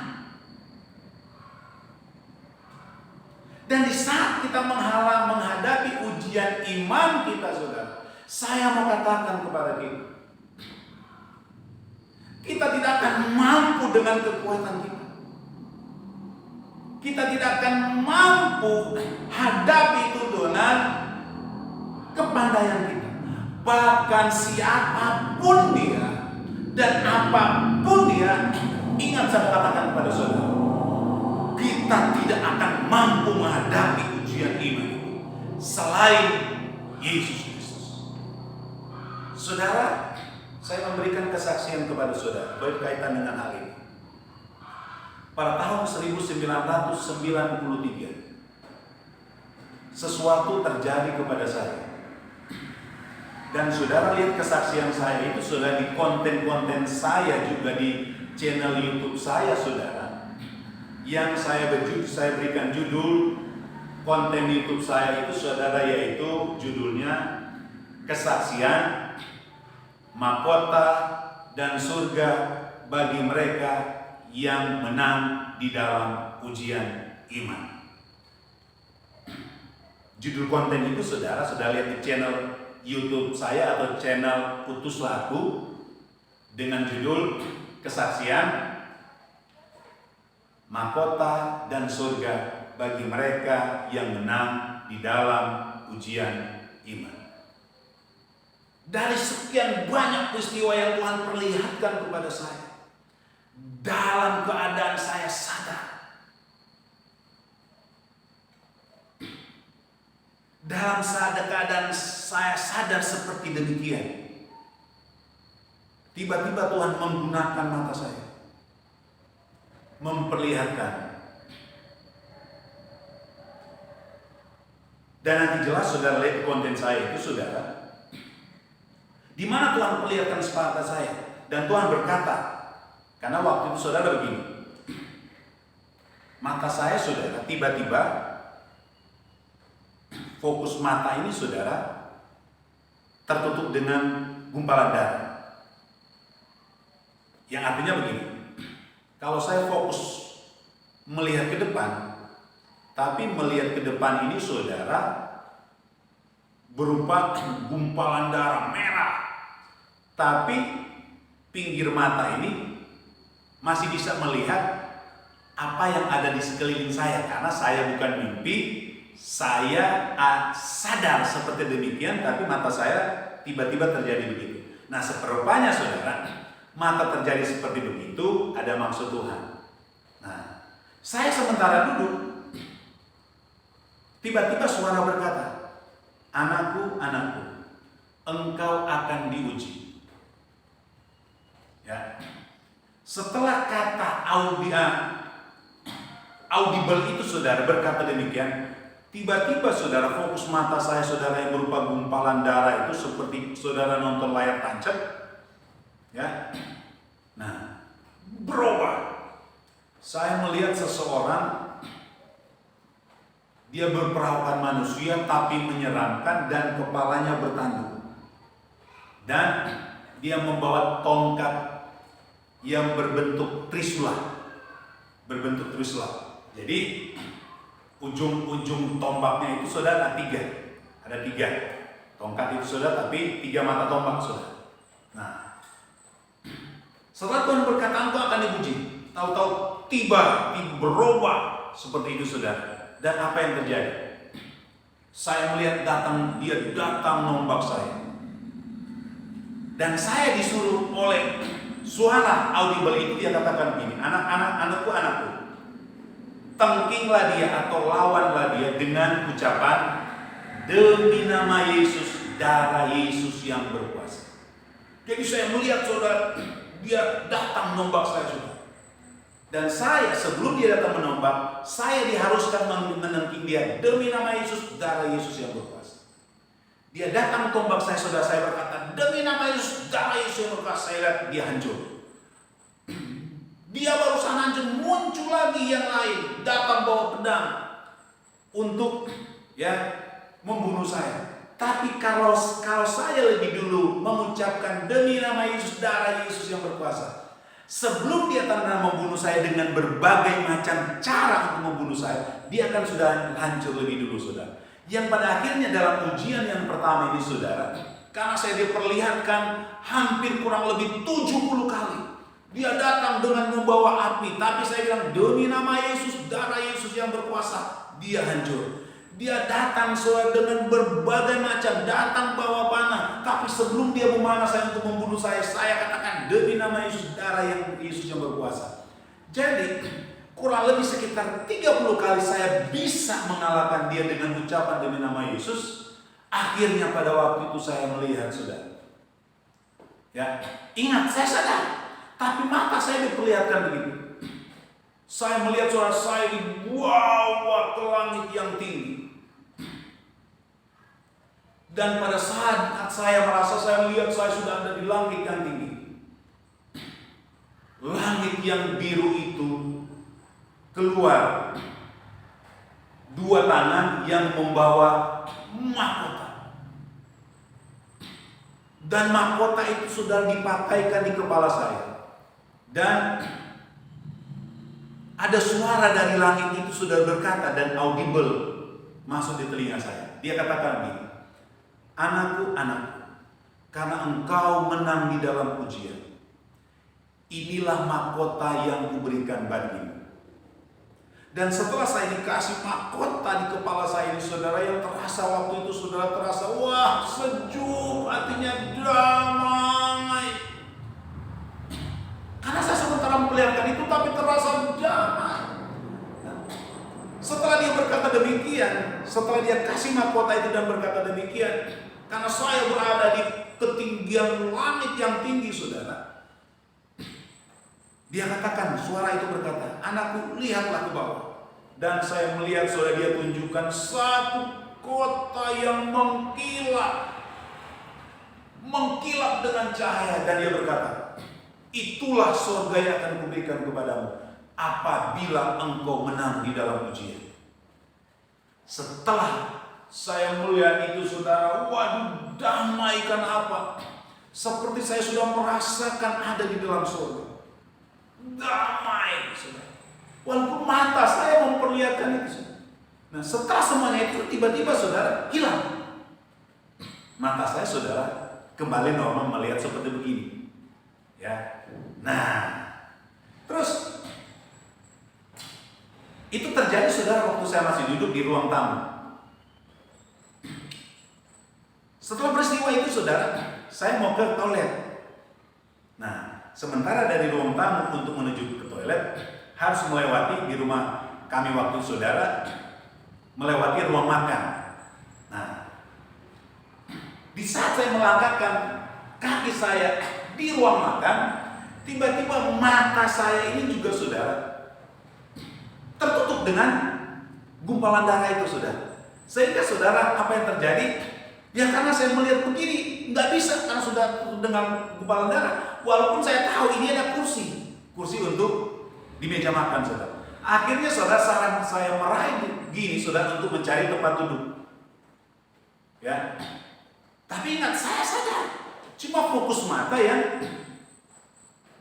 S1: Dan di saat kita menghadapi ujian iman kita saudara, saya mau katakan kepada kita tidak akan mampu dengan kekuatan kita. Kita tidak akan mampu hadapi itu dengan kepandaian kita. Bahkan siapapun dia dan apapun dia, ingat saya katakan kepada saudara, kita tidak akan mampu menghadapi ujian iman itu selain Yesus Kristus. Saudara, saya memberikan kesaksian kepada saudara berkaitan dengan hal ini. Pada tahun 1993, sesuatu terjadi kepada saya. Dan saudara lihat kesaksian saya itu sudah di konten-konten saya, juga di channel YouTube saya saudara. Yang saya berikan judul konten YouTube saya itu saudara, yaitu judulnya Kesaksian, Mahkota dan Surga bagi mereka yang menang di dalam ujian iman. Judul konten itu saudara sudah lihat di channel YouTube saya atau channel Utuslah Aku dengan judul Kesaksian, Mahkota dan Surga bagi mereka yang menang di dalam ujian iman. Dari sekian banyak peristiwa yang Tuhan perlihatkan kepada saya, dalam keadaan saya sadar, dalam keadaan saya sadar seperti demikian, tiba-tiba Tuhan menggunakan mata saya, memperlihatkan. Dan nanti jelas saudara lihat konten saya itu saudara, di mana Tuhan perlihatkan mata saya, dan Tuhan berkata, karena waktu itu saudara begini, mata saya saudara tiba-tiba fokus mata ini saudara tertutup dengan gumpalan darah. Yang artinya begini, kalau saya fokus melihat ke depan, tapi melihat ke depan ini saudara berupa gumpalan darah merah, tapi pinggir mata ini masih bisa melihat apa yang ada di sekeliling saya, karena saya bukan mimpi, saya sadar seperti demikian, tapi mata saya tiba-tiba terjadi begitu. Nah, seperupanya saudara, mata terjadi seperti begitu ada maksud Tuhan. Nah, saya sementara duduk, tiba-tiba suara berkata, "Anakku, anakku, engkau akan diuji." Ya. Setelah kata audible itu saudara berkata demikian, tiba-tiba saudara fokus mata saya saudara yang berupa gumpalan darah itu seperti saudara nonton layar tancap, ya. Nah, berubah. Saya melihat seseorang, dia berperawakan manusia tapi menyeramkan dan kepalanya bertanduk, dan dia membawa tongkat yang berbentuk trisula. Jadi ujung-ujung tombaknya itu saudara tiga. Ada tiga. Tongkat itu saudara, tapi tiga mata tombak saudara. Nah, setelah Tuhan berkata engkau akan dipuji, tahu-tahu tiba berubah seperti itu saudara. Dan apa yang terjadi? Saya melihat dia datang nombak saya. Dan saya disuruh oleh suara audible itu, dia katakan begini, anakku, tengkinglah dia atau lawanlah dia dengan ucapan demi nama Yesus, darah Yesus yang berkuasa. Jadi saya melihat saudara, dia datang menombak saya saudara. Dan saya sebelum dia datang menombak, saya diharuskan menengking dia demi nama Yesus, darah Yesus yang berkuasa. Dia datang tombak saya saudara, saya berkata demi nama Yesus, darah Yesus yang berkuasa. Saya lihat dia hancur. Dia barusan hancur, muncul lagi yang lain, datang bawa pedang untuk membunuh saya. Tapi kalau saya lebih dulu mengucapkan demi nama Yesus, darah Yesus yang berkuasa, sebelum dia tanda membunuh saya dengan berbagai macam cara untuk membunuh saya, dia akan sudah hancur lebih dulu saudara. Yang pada akhirnya dalam ujian yang pertama ini saudara, karena saya diperlihatkan hampir kurang lebih 70 kali. Dia datang dengan membawa api, tapi saya bilang demi nama Yesus, darah Yesus yang berkuasa, dia hancur. Dia datang dengan berbagai macam, datang bawa panah, tapi sebelum dia memanah saya untuk membunuh saya katakan demi nama Yesus, darah Yesus yang berkuasa. Jadi kurang lebih sekitar 30 kali saya bisa mengalahkan dia dengan ucapan demi nama Yesus. Akhirnya pada waktu itu saya melihat saudara. Ya, ingat saya sadar. Tapi mata saya diperlihatkan begitu. Saya melihat suara saya dibawa ke langit yang tinggi. Dan pada saat saya merasa saya melihat saya sudah ada di langit yang tinggi. Langit yang biru itu keluar dua tangan yang membawa mahkota. Dan mahkota itu sudah dipakaikan di kepala saya. Dan ada suara dari langit itu sudah berkata dan audible masuk di telinga saya. Dia katakan begini, anakku, karena engkau menang di dalam ujian, inilah mahkota yang kuberikan bagimu. Dan setelah saya dikasih mahkota di kepala saya ini saudara, yang terasa waktu itu saudara terasa wah sejuk, hatinya damai. Karena saya sementara memperlihatkan itu tapi terasa damai. Setelah dia berkata demikian, setelah dia kasih mahkota itu dan berkata demikian, karena saya berada di ketinggian langit yang tinggi saudara, dia katakan, suara itu berkata, anakku lihatlah ke bawah. Dan saya melihat saudara, dia tunjukkan satu kota yang mengkilap dengan cahaya. Dan dia berkata, itulah surga yang akan kuberikan kepadamu apabila engkau menang di dalam ujian. Setelah saya melihat itu saudara, waduh damaikan apa, seperti saya sudah merasakan ada di dalam surga. Damai saudara, walaupun mata saya memperlihatkan itu saudara. Nah setelah semuanya itu tiba-tiba saudara hilang. Mata saya saudara kembali normal melihat seperti begini. Ya, nah, terus itu terjadi saudara waktu saya masih duduk di ruang tamu. Setelah peristiwa itu saudara, saya mau ke toilet. Nah, sementara dari ruang tamu untuk menuju ke toilet harus melewati di rumah kami waktu saudara melewati ruang makan. Nah, di saat saya melangkahkan kaki saya di ruang makan, tiba-tiba mata saya ini juga saudara tertutup dengan gumpalan darah itu saudara. Sehingga saudara apa yang terjadi? Ya karena saya melihat begini nggak bisa karena sudah tertutup dengan gumpalan darah. Walaupun saya tahu ini ada kursi untuk di meja makan saudara. Akhirnya saudara saran saya meraih gini saudara untuk mencari tempat duduk. Ya. Tapi ingat saya sadar. Cuma fokus mata yang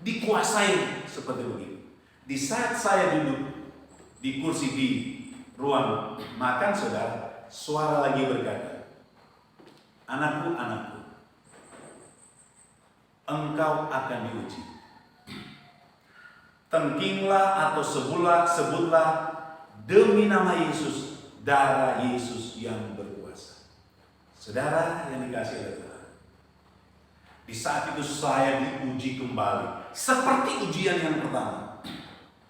S1: dikuasai seperti begini. Di saat saya duduk di kursi di ruang makan saudara, suara lagi berkata, "Anakku, anakku, engkau akan diuji. Tengkinglah atau sebutlah demi nama Yesus, darah Yesus yang berkuasa." Saudara yang dikasihi oleh Tuhan, di saat itu saya diuji kembali seperti ujian yang pertama,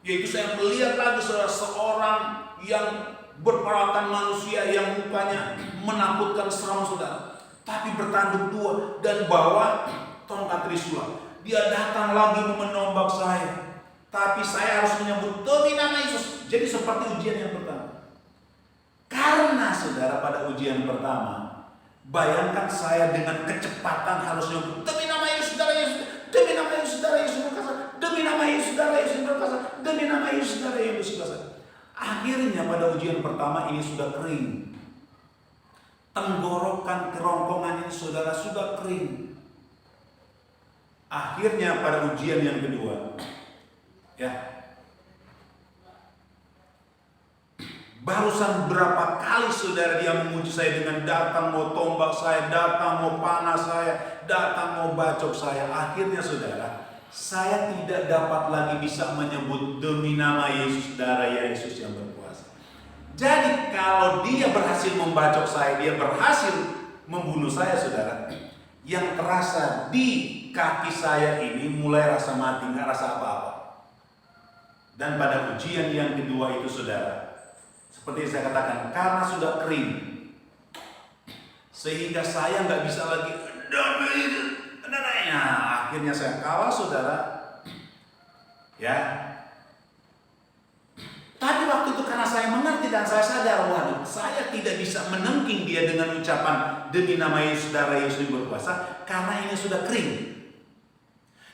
S1: yaitu saya melihat lagi seorang yang berperalatan manusia yang mukanya menakutkan, seram saudara, tapi bertanduk dua dan bawa tongkat trisula. Dia datang lagi menombak saya, tapi saya harus menyebut demi nama Yesus. Jadi seperti ujian yang pertama. Karena saudara, pada ujian pertama, bayangkan saya dengan kecepatan harus menyebut demi nama Yesus, darah Yesus, demi nama Yesus, darah Yesus berkuasa, demi nama Yesus, darah Yesus berkuasa, demi nama Yesus, darah Yesus berkuasa. Akhirnya pada ujian pertama ini sudah kering. Tenggorokan kerongkongan ini saudara sudah kering. Akhirnya pada ujian yang kedua, ya, barusan berapa kali saudara dia menguji saya dengan datang mau tombak saya, datang mau panah saya, datang mau bacok saya. Akhirnya saudara, saya tidak dapat lagi bisa menyebut demi nama Yesus, darah Yesus yang berkuasa. Jadi kalau dia berhasil membacok saya, dia berhasil membunuh saya saudara, yang terasa di kaki saya ini mulai rasa mati, nggak rasa apa-apa. Dan pada ujian yang kedua itu saudara, seperti saya katakan, karena sudah kering, sehingga saya nggak bisa lagi. Akhirnya saya kalah saudara, ya. Tapi waktu itu karena saya mengerti dan saya sadar, waduh, saya tidak bisa menengking dia dengan ucapan demi nama Yesus, darah Yesus yang berkuasa, karena ini sudah kering.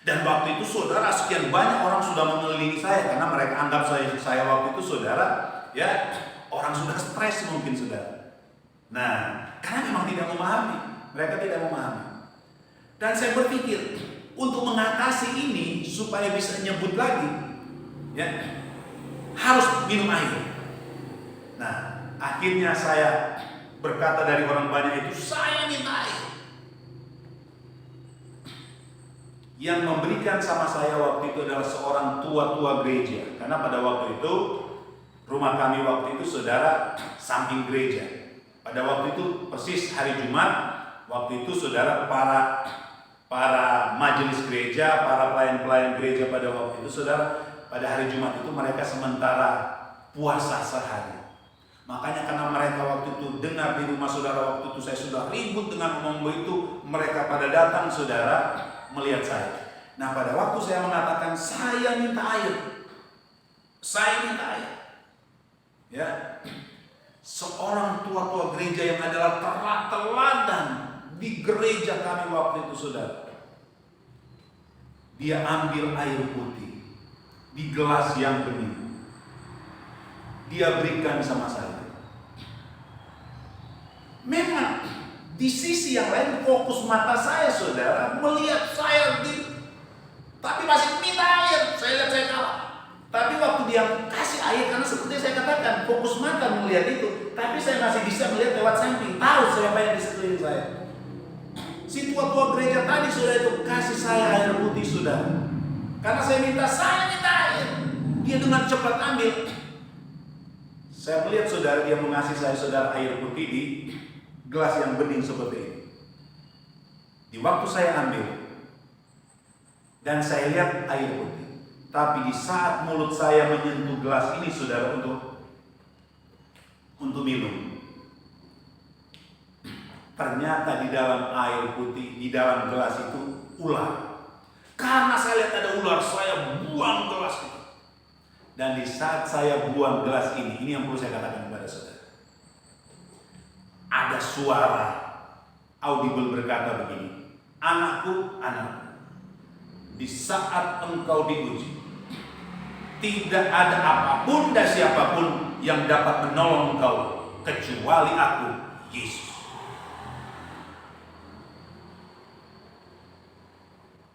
S1: Dan waktu itu saudara, sekian banyak orang sudah mengelilingi saya karena mereka anggap saya waktu itu saudara, ya, orang sudah stres mungkin saudara. Nah, karena memang tidak memahami, mereka tidak memahami. Dan saya berpikir untuk mengatasi ini supaya bisa nyebut lagi, ya, harus minum air. Nah, akhirnya saya berkata dari orang banyak itu, saya minta air. Yang memberikan sama saya waktu itu adalah seorang tua-tua gereja. Karena pada waktu itu rumah kami waktu itu saudara samping gereja. Pada waktu itu persis hari Jumat, waktu itu saudara para majelis gereja, para pelayan-pelayan gereja pada waktu itu saudara, pada hari Jumat itu mereka sementara puasa sehari. Makanya karena mereka waktu itu dengar di rumah saudara waktu itu saya sudah ribut dengan omong itu, mereka pada datang saudara melihat saya. Nah, pada waktu saya mengatakan saya minta air, saya minta air, ya, seorang tua-tua gereja yang adalah teladan di gereja kami waktu itu saudara, dia ambil air putih di gelas yang bening, dia berikan sama saya. Memang di sisi yang lain fokus mata saya saudara melihat saya tapi masih minta air, saya lihat saya kalah. Tapi waktu dia kasih air, karena seperti saya katakan fokus mata melihat itu, tapi saya masih bisa melihat lewat samping, tahu siapa yang di sekeliling saya. Si tua-tua gereja tadi sudah itu kasih saya air putih sudah, karena saya minta air, dia dengan cepat ambil. Saya melihat saudara dia mengasih saya saudara air putih di gelas yang bening seperti ini. Di waktu saya ambil dan saya lihat air putih, tapi di saat mulut saya menyentuh gelas ini saudara untuk minum, ternyata di dalam air putih, di dalam gelas itu ular. Karena saya lihat ada ular, saya buang gelas itu. Dan di saat saya buang gelas ini yang perlu saya katakan kepada saudara, ada suara audible berkata begini, anakku, anakku, di saat engkau diuji, tidak ada apapun dan siapapun yang dapat menolong engkau kecuali aku, Yesus.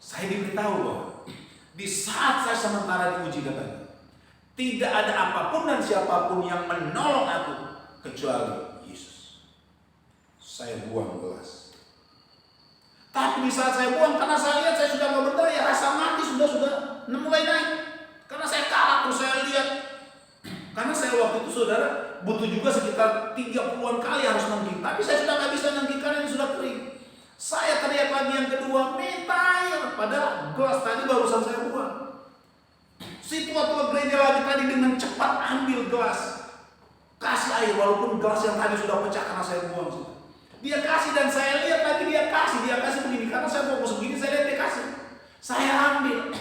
S1: Saya diberitahu bahwa di saat saya sementara diuji katanya, Tidak ada apapun dan siapapun yang menolong aku kecuali Yesus. Saya buang gelas. Tapi di saat saya buang, karena saya lihat saya sudah nggak berdaya, rasa mati sudah mulai naik. Karena saya kalah, terus saya lihat. Karena saya waktu itu saudara butuh juga sekitar 30-an kali harus nangking. Tapi saya sudah nggak bisa nangking karena ini sudah kering. Saya teriak lagi yang kedua, minta air. Padahal gelas tadi barusan saya buang. Si tua-tua gereja lagi tadi dengan cepat ambil gelas, kasih air walaupun gelas yang tadi sudah pecah karena saya buang. Dia kasih dan saya lihat lagi dia kasih begini karena saya fokus begini, saya lihat dia kasih. Saya ambil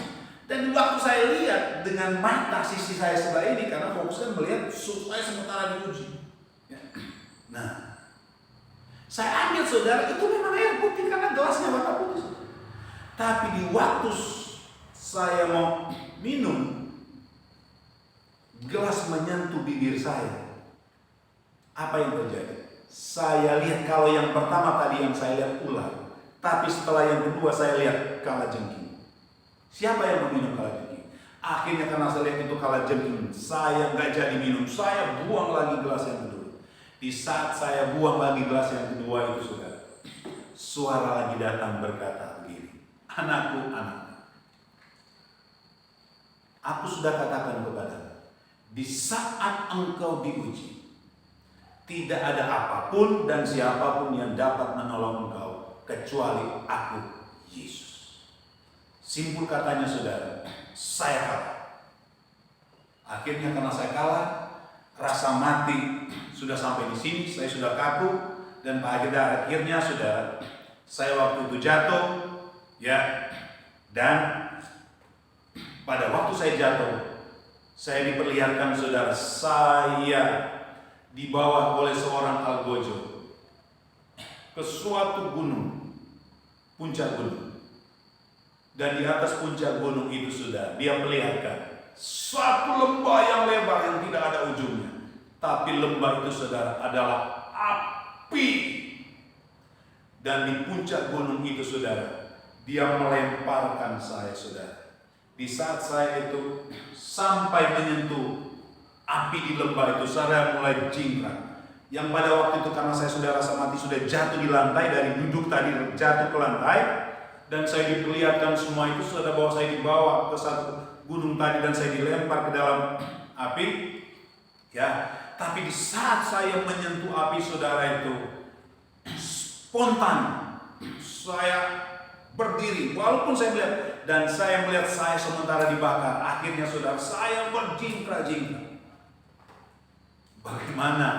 S1: dan di waktu saya lihat dengan mata sisi saya sebelah ini karena fokusnya melihat supaya sementara diuji. Nah, saya ambil saudara itu memang air putih karena gelasnya warna putih. Tapi di waktu saya mau minum, gelas menyentuh bibir saya. Apa yang terjadi? Saya lihat kalau yang pertama tadi yang saya lihat ular, tapi setelah yang kedua saya lihat kalajengking. Siapa yang meminum kalajengking? Akhirnya karena saya lihat itu kalajengking, saya nggak jadi minum. Saya buang lagi gelas yang kedua. Di saat saya buang lagi gelas yang kedua itu suara lagi datang berkata begini, anakku, aku sudah katakan kepadamu, di saat engkau diuji, tidak ada apapun dan siapapun yang dapat menolong engkau kecuali aku, Yesus. Simpul katanya saudara, saya kalah. Akhirnya karena saya kalah, rasa mati sudah sampai di sini, saya sudah kaku dan pada akhirnya saudara, saya waktu itu jatuh, ya, dan pada waktu saya jatuh, saya diperlihatkan saudara, saya dibawa oleh seorang algojo ke suatu gunung, puncak gunung. Dan di atas puncak gunung itu dia perlihatkan suatu lembah yang lebar yang tidak ada ujungnya. Tapi lembah itu saudara adalah api. Dan di puncak gunung itu saudara, dia melemparkan saya saudara. Di saat saya itu sampai menyentuh api di lembah itu, saya mulai jingkrak. Yang pada waktu itu karena saya sudah rasa mati, sudah jatuh di lantai, dari duduk tadi jatuh ke lantai, dan saya diperlihatkan semua itu, saudara, bahwa saya dibawa ke satu gunung tadi dan saya dilempar ke dalam api. Ya, tapi di saat saya menyentuh api saudara itu, spontan saya berdiri, walaupun saya melihat dan saya melihat saya sementara dibakar. Akhirnya saudara, saya berjingkrak-jingkrak. Bagaimana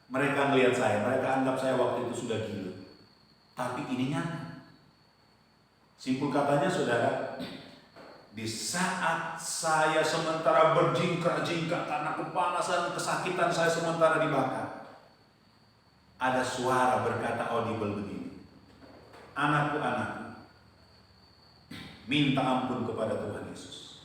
S1: mereka melihat saya? Mereka anggap saya waktu itu sudah gila. Tapi ini nyata. Simpul katanya saudara, di saat saya sementara berjingkrak-jingkrak karena kepanasan, kesakitan saya sementara dibakar, ada suara berkata audible begini, anakku, minta ampun kepada Tuhan Yesus.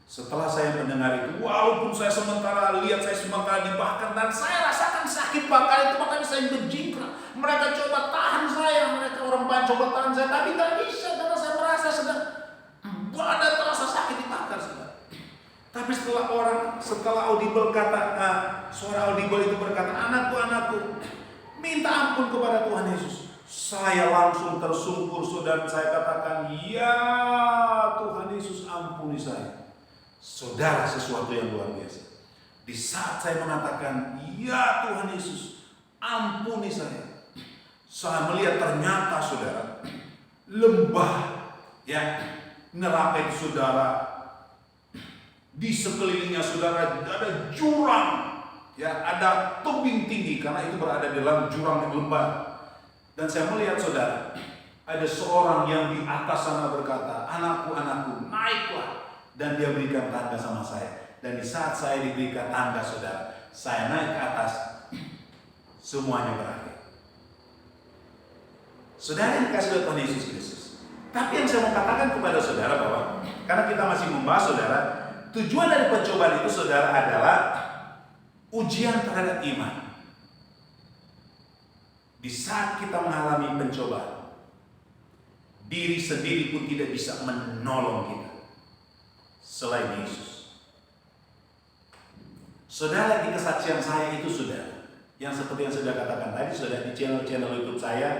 S1: Setelah saya mendengar itu, walaupun saya sementara lihat saya sementara dibakar dan saya rasakan sakit bakar itu, makanya saya berjingkrak. Mereka coba tahan saya, mereka orang banyak coba tahan saya, tapi tak bisa karena saya merasa sedang badan terasa sakit dibakar sudah. Tapi setelah audible suara audible itu berkata, anakku, minta ampun kepada Tuhan Yesus. Saya langsung tersungkur dan saya katakan, ya Tuhan Yesus, ampuni saya. Saudara, sesuatu yang luar biasa. Di saat saya mengatakan, ya Tuhan Yesus, ampuni saya, saya melihat ternyata saudara, lembah, ya, neraka itu saudara, di sekelilingnya saudara ada jurang, ya, ada tebing tinggi karena itu berada dalam jurang yang lembah. Dan saya melihat saudara, ada seorang yang di atas sana berkata, anakku, naiklah. Dan dia berikan tangga sama saya. Dan di saat saya diberikan tangga saudara, saya naik ke atas, semuanya berakhir. Saudara yang dikasih oleh Tuhan Yesus Kristus. Tapi yang saya mau katakan kepada saudara bahwa, karena kita masih membahas saudara, tujuan dari pencobaan itu saudara adalah ujian terhadap iman. Di saat kita mengalami pencobaan, diri sendiri pun tidak bisa menolong kita selain Yesus. Saudara, di kesaksian saya itu saudara, yang seperti yang sudah katakan tadi, saudara, di channel YouTube saya,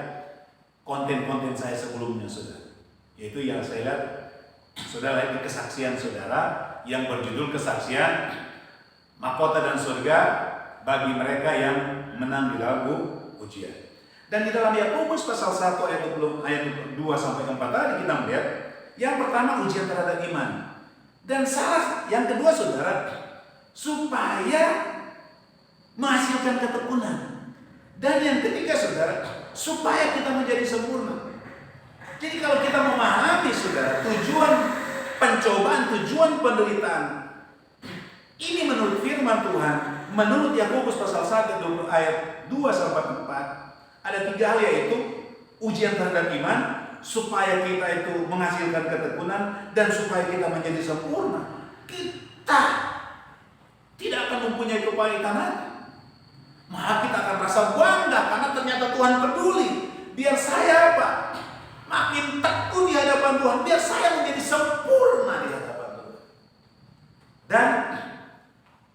S1: konten-konten saya sebelumnya saudara, yaitu yang saya lihat saudara di kesaksian saudara yang berjudul kesaksian mahkota dan surga bagi mereka yang menang di dalam ujian. Dan di dalam Yakobus pasal 1 ayat 2 sampai 4 tadi kita melihat yang pertama ujian terhadap iman. Dan yang kedua saudara, supaya menghasilkan ketekunan. Dan yang ketiga saudara, supaya kita menjadi sempurna. Jadi kalau kita memahami saudara tujuan pencobaan, tujuan penderitaan, ini menurut firman Tuhan, menurut Yakobus pasal 1 ayat 2 sampai 4, ada 3 hal, yaitu ujian terhadap iman, supaya kita itu menghasilkan ketekunan, dan supaya kita menjadi sempurna. Kita tidak akan mempunyai kepahitan hati, malah kita akan rasa bangga karena ternyata Tuhan peduli. Biar saya apa? Makin tekun di hadapan Tuhan, biar saya menjadi sempurna di hadapan Tuhan. Dan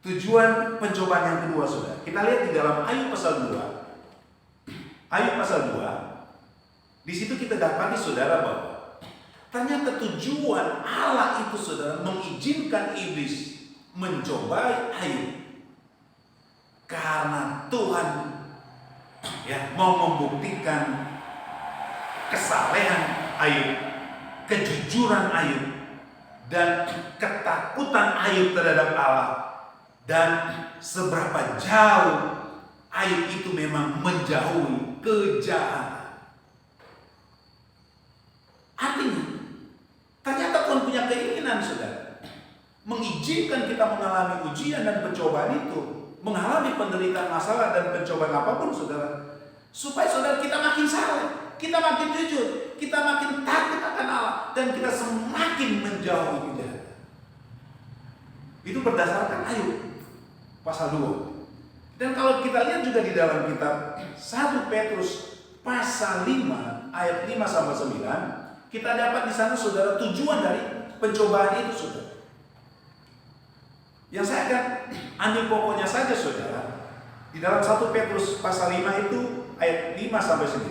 S1: tujuan pencobaan yang kedua saudara, kita lihat di dalam Ayub pasal 2. Ayub pasal 2, di situ kita dapati saudara bahwa ternyata tujuan Allah itu saudara mengizinkan iblis mencobai Ayub karena Tuhan mau membuktikan kesalehan Ayub, kejujuran Ayub, dan ketakutan Ayub terhadap Allah, dan seberapa jauh Ayub itu memang menjauhi kejahatan. Artinya, ternyata Tuhan punya keinginan saudara, mengizinkan kita mengalami ujian dan pencobaan itu, mengalami penderitaan, masalah dan pencobaan apapun saudara, supaya saudara kita makin saleh, kita makin jujur, kita makin takut akan Allah, dan kita semakin menjauhi kejahatan. Itu berdasarkan Ayub pasal 2. Dan kalau kita lihat juga di dalam kitab 1 Petrus pasal 5 ayat 5 sampai 9, kita dapat di sana saudara tujuan dari pencobaan itu saudara. Yang saya akan ambil pokoknya saja saudara, di dalam 1 Petrus pasal 5 itu ayat 5 sampai 9.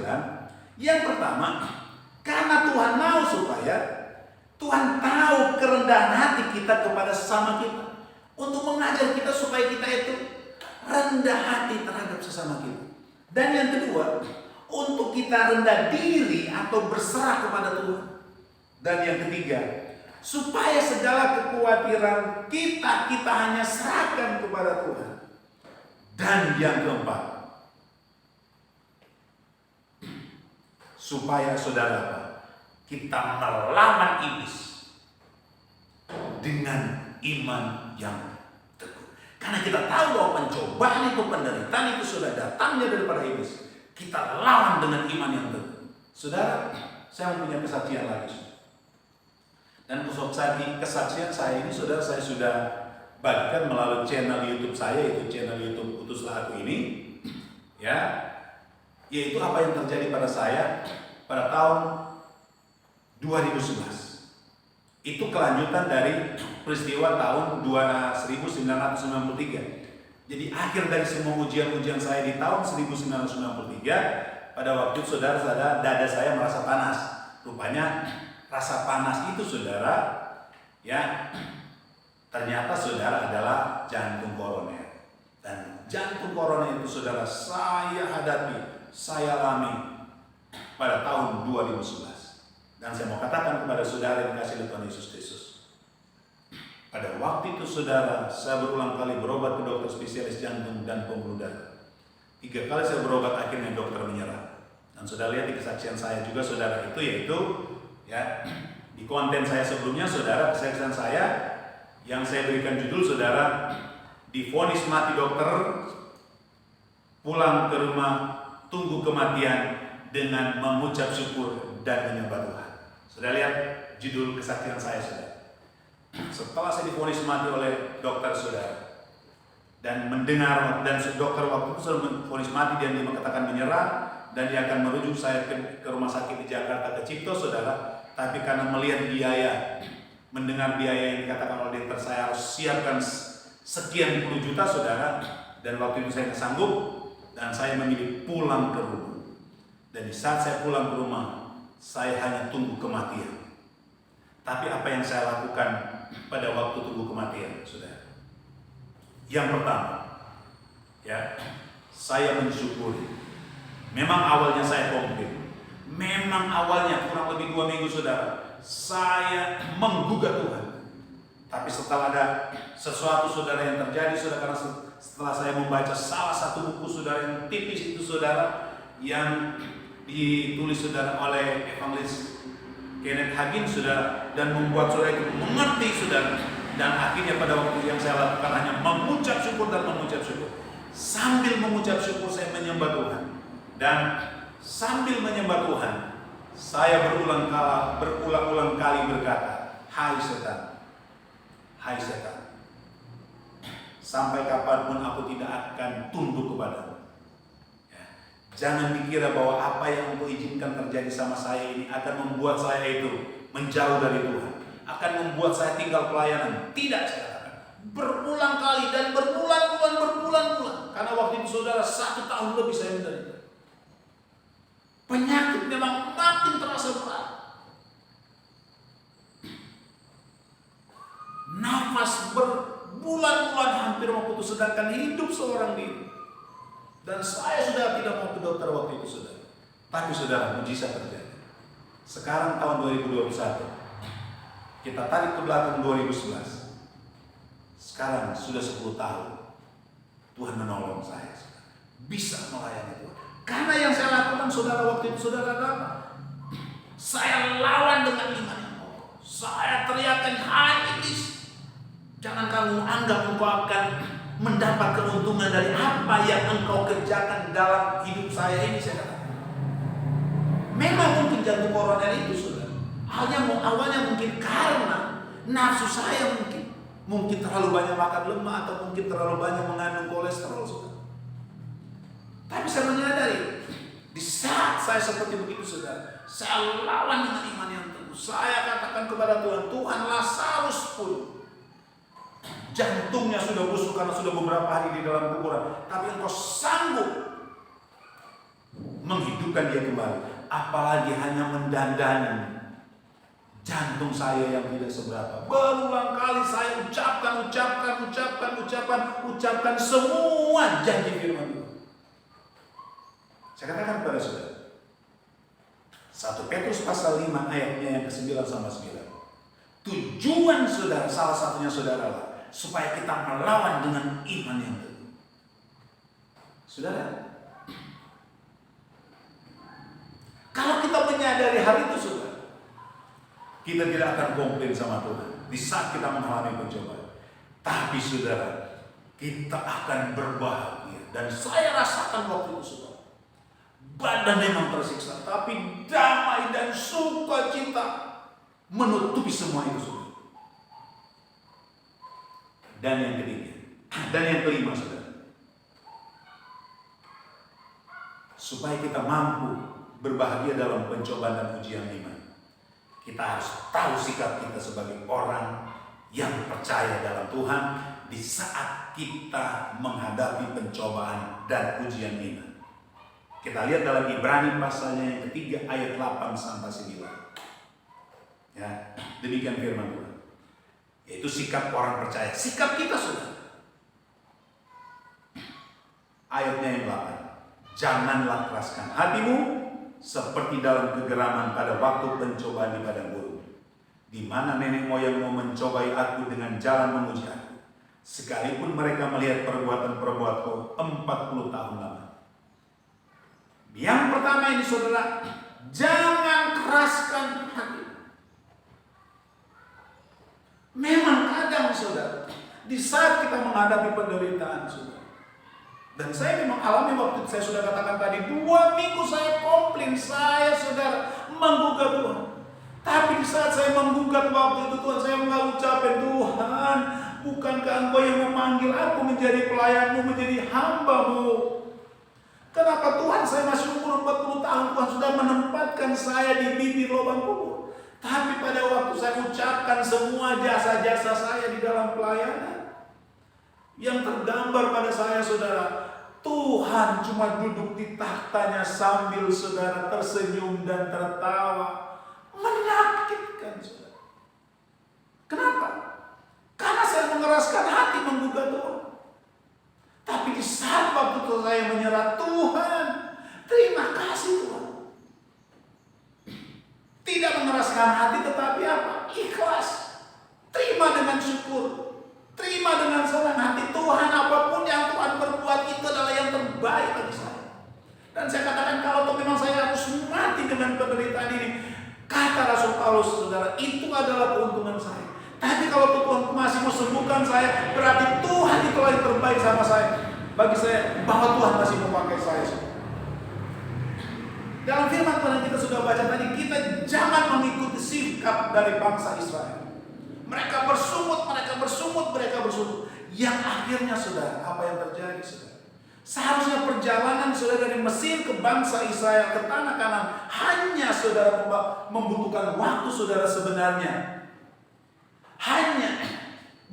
S1: Yang pertama, karena Tuhan mau supaya Tuhan tahu kerendahan hati kita kepada sesama kita, untuk mengajar kita supaya kita itu rendah hati terhadap sesama kita. Dan yang kedua, untuk kita rendah diri atau berserah kepada Tuhan. Dan yang ketiga, supaya segala kekhawatiran kita hanya serahkan kepada Tuhan. Dan yang keempat, supaya saudara kita melawan iblis dengan iman yang teguh. Karena kita tahu bahwa pencobaan itu, penderitaan itu sudah datangnya daripada iblis. Kita lawan dengan iman yang teguh. Saudara, saya mempunyai kesaksian lagi. Dan kesaksian saya ini saudara, saya sudah bagikan melalui channel YouTube saya, yaitu channel YouTube Putuslah Aku ini, yaitu apa yang terjadi pada saya pada tahun 2011. Itu kelanjutan dari peristiwa tahun 1993. Jadi akhir dari semua ujian-ujian saya di tahun 1993, pada waktu itu saudara, dada saya merasa panas. Rupanya rasa panas itu saudara, ternyata saudara adalah jantung koroner. Dan jantung koroner itu saudara saya hadapi, saya alami pada tahun 2011. Dan saya mau katakan kepada saudara yang dikasihi Tuhan Yesus Kristus, pada waktu itu saudara, saya berulang kali berobat ke dokter spesialis jantung dan pembuluh darah. 3 kali saya berobat, akhirnya dokter menyerah. Dan saudara lihat di kesaksian saya juga saudara itu, yaitu di konten saya sebelumnya saudara, kesaksian saya yang saya berikan judul saudara, divonis mati dokter, pulang ke rumah tunggu kematian dengan mengucap syukur dan menyembah Tuhan. Saudara lihat judul kesaksian saya saudara. Setelah saya divonis mati oleh dokter saudara, dan mendengar, dan dokter waktu itu sudah divonis mati, dan dia mengatakan menyerah, dan dia akan merujuk saya ke rumah sakit di Jakarta, ke Cipto saudara. Tapi karena melihat biaya, mendengar biaya yang dikatakan oleh dokter, saya harus siapkan sekian puluh juta saudara, dan waktu itu saya nggak sanggup dan saya memilih pulang ke rumah. Dan di saat saya pulang ke rumah, saya hanya tunggu kematian. Tapi apa yang saya lakukan pada waktu tunggu kematian, saudara? Yang pertama, ya, saya mensyukuri. Memang awalnya saya komplain. Memang awalnya kurang lebih 2 minggu saudara, saya menggugat Tuhan. Tapi setelah ada sesuatu saudara yang terjadi, saudara, karena setelah saya membaca salah satu buku saudara yang tipis itu saudara, yang ditulis saudara oleh evangelis Kenneth Hagin saudara, dan membuat saudara itu mengerti saudara. Dan akhirnya pada waktu yang saya lakukan hanya mengucap syukur dan mengucap syukur. Sambil mengucap syukur saya menyembah Tuhan. Dan sambil menyembah Tuhan, saya berulang-ulang kali berkata, hai setan, hai setan, sampai kapanpun aku tidak akan tunduk kepadamu. Ya. Jangan dikira bahwa apa yang engkau izinkan terjadi sama saya ini akan membuat saya itu menjauh dari Tuhan, akan membuat saya tinggal pelayanan. Tidak, saya katakan. Berulang kali dan berbulan-bulan. Karena waktu itu saudara 1 tahun lebih saya menderita. Penyakit memang makin terasa berat. Nafas berbulan-bulan hampir mau putus, sedangkan hidup seorang diri. Dan saya sudah tidak mau ke dokter waktu itu saudara. Tapi saudara, mujizat terjadi. Sekarang tahun 2021, kita tarik ke belakang 2011. Sekarang sudah 10 tahun. Tuhan menolong saya, bisa melayani Tuhan. Karena yang saya lakukan saudara waktu itu saudara apa? Saya lawan dengan iman yang kokoh. Saya teriakkan, hai iblis, jangan kamu anggap engkau akan mendapat keuntungan dari apa yang engkau kerjakan dalam hidup saya ini. Saya katakan, memang mungkin jantung koroner itu saudara, awalnya mungkin karena nafsu saya mungkin terlalu banyak makan lemak, atau mungkin terlalu banyak mengandung kolesterol saudara. Tapi saya menyadari, di saat saya seperti begitu saudara, saya lawan dengan iman yang teguh. Saya katakan kepada Tuhan, Tuhan, Lazarus pun jantungnya sudah busuk karena sudah beberapa hari di dalam kuburan, tapi engkau sanggup menghidupkan dia kembali. Apalagi hanya mendandani jantung saya yang tidak seberapa. Berulang kali saya ucapkan semua janji firman Tuhan. Saya katakan kepada saudara, 1 Petrus pasal 5 ayatnya yang ke-9 sama 9. Tujuan saudara, salah satunya saudara, supaya kita melawan dengan iman yang teguh. Saudara, kalau kita menyadari hal itu saudara, kita tidak akan komplain sama Tuhan di saat kita mengalami pencobaan. Tapi saudara, kita akan berbahagia. Dan saya rasakan waktu itu saudara, badan memang tersiksa, tapi damai dan sukacita menutupi semua itu saudara. Dan yang ketiga, dan yang kelima saudara, supaya kita mampu berbahagia dalam pencobaan dan ujian iman, kita harus tahu sikap kita sebagai orang yang percaya dalam Tuhan di saat kita menghadapi pencobaan dan ujian iman. Kita lihat dalam Ibrani pasalnya yang ketiga ayat 8 sampai 9. Ya, demikian firman Tuhan. Yaitu sikap orang percaya, sikap kita sudah. Ayatnya yang 8. Janganlah keraskan hatimu seperti dalam kegeraman pada waktu pencobaan di padang gurun, di mana nenek moyangmu mencobai aku dengan jalan memuji aku, sekalipun mereka melihat perbuatan-perbuatanku 40 tahun lama. Yang pertama ini saudara, jangan keraskan hati. Memang kadang saudara, di saat kita menghadapi penderitaan saudara, dan saya memang alami waktu saya sudah katakan tadi, 2 minggu saya komplain, saya saudara menggugat Tuhan. Tapi di saat saya menggugat waktu itu Tuhan, saya mengucapkan, Tuhan, bukankah Engkau yang memanggil aku menjadi pelayanmu, menjadi hamba-Mu? Kenapa Tuhan, saya masih umur 40 tahun, Tuhan sudah menempatkan saya di bibir lubang kubur. Tapi pada waktu saya ucapkan semua jasa-jasa saya di dalam pelayanan, Yang tergambar pada saya, saudara, Tuhan cuma duduk di tahtanya sambil saudara tersenyum dan tertawa. Menyakitkan, saudara. Kenapa? Karena saya mengeraskan hati menggugah Tuhan. Tapi di saat waktu itu saya menyerah, Tuhan, terima kasih Tuhan. Tidak mengeraskan hati, tetapi apa? Ikhlas. Terima dengan syukur. Terima dengan senang hati. Tuhan, apapun yang Tuhan berbuat itu adalah yang terbaik bagi saya. Dan saya katakan, kalau memang saya harus mati dengan penderitaan ini, kata Rasul Paulus, saudara, itu adalah keuntungan saya. Tapi kalau Tuhan masih mau sembuhkan saya, berarti Tuhan itulah yang terbaik sama saya. Bagi saya, bahwa Tuhan masih memakai saya. Dalam firman Tuhan yang kita sudah baca tadi, kita jangan mengikuti sikap dari bangsa Israel. Mereka bersungut. Yang akhirnya, saudara, apa yang terjadi, saudara? Seharusnya perjalanan saudara dari Mesir ke bangsa Israel, ke tanah Kanaan, hanya saudara membutuhkan waktu saudara sebenarnya. Hanya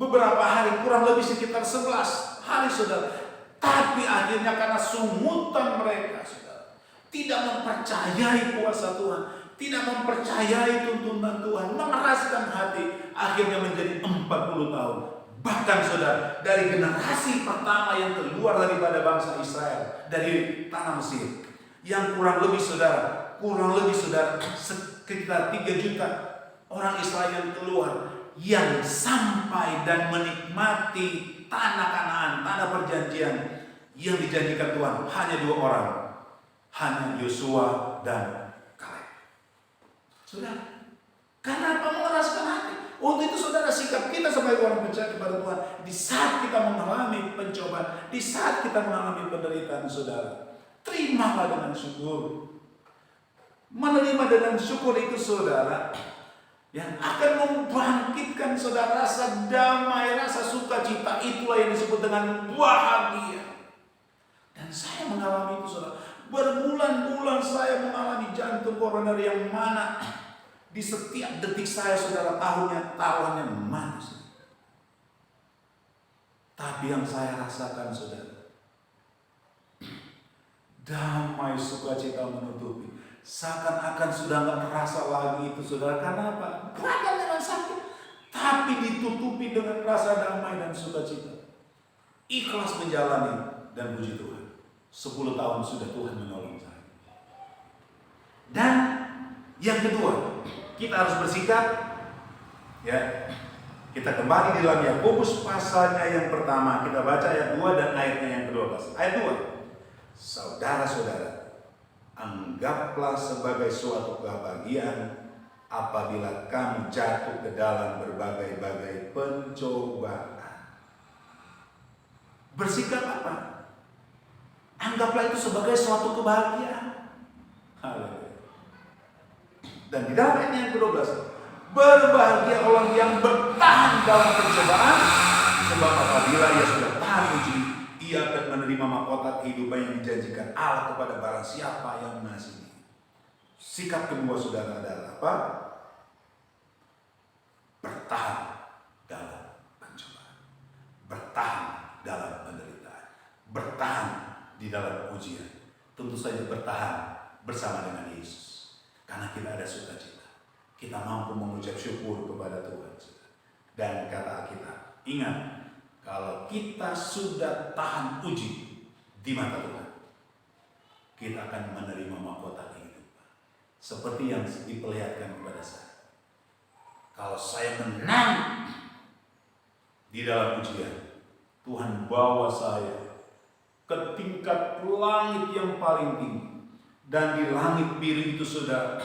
S1: beberapa hari, kurang lebih sekitar 11 hari, saudara. Tapi akhirnya karena sungutan mereka, saudara, tidak mempercayai kuasa Tuhan, tidak mempercayai tuntunan Tuhan, mengeraskan hati, akhirnya menjadi 40 tahun. Bahkan saudara, dari generasi pertama yang keluar daripada bangsa Israel dari tanah Mesir, yang kurang lebih saudara sekitar 3 juta orang Israel yang keluar, yang sampai dan menikmati tanah Kanaan, tanah perjanjian yang dijanjikan Tuhan, hanya 2 orang, hanya Yosua dan Kaleb. Saudara, karena apa? Mengeraskan hati. Untuk itu saudara, sikap kita sebagai orang percaya kepada Tuhan, di saat kita mengalami pencobaan, di saat kita mengalami penderitaan, saudara, terimalah dengan syukur. Menerima dengan syukur itu, saudara, yang akan membangkitkan saudara rasa damai, rasa sukacita. Itulah yang disebut dengan bahagia. Dan saya mengalami itu, saudara. Berbulan-bulan saya mengalami jantung koroner yang mana di setiap detik saya, saudara, taruhannya manis. Tapi yang saya rasakan, saudara, damai sukacita menutupi. Seakan-akan sudah nggak terasa lagi itu, saudara. Karena apa? Bukan dengan sakit, tapi ditutupi dengan rasa damai dan sukacita. Ikhlas menjalani, dan puji Tuhan, 10 tahun sudah Tuhan menolong saya. Dan yang kedua, kita harus bersikap, ya. Kita kembali di dalam Yakobus pasalnya yang pertama. Kita baca ayat 2 dan ayatnya yang ke-12. Ayat 2. Saudara-saudara, anggaplah sebagai suatu kebahagiaan apabila kamu jatuh ke dalam berbagai-bagai pencobaan. Bersikap apa? Anggaplah itu sebagai suatu kebahagiaan. Haleluya. Dan di dalam ayat yang ke-12, berbahagia orang yang bertahan dalam pencobaan, sebab apabila ia sudah tahan uji, ia akan menerima mahkota kehidupan yang dijanjikan Allah kepada barang siapa yang mengasihi. Sikap kedua saudara adalah apa? Bertahan dalam pencobaan, bertahan dalam penderitaan, bertahan di dalam ujian. Tentu saja bertahan bersama dengan Yesus. Karena kita ada sukacita, kita mampu mengucap syukur kepada Tuhan. Dan kata kita, ingat, kalau kita sudah tahan uji di mata Tuhan, kita akan menerima mahkota kehidupan. Seperti yang diperlihatkan kepada saya. Kalau saya menang di dalam ujian, Tuhan bawa saya ke tingkat langit yang paling tinggi. Dan di langit biru itu sudah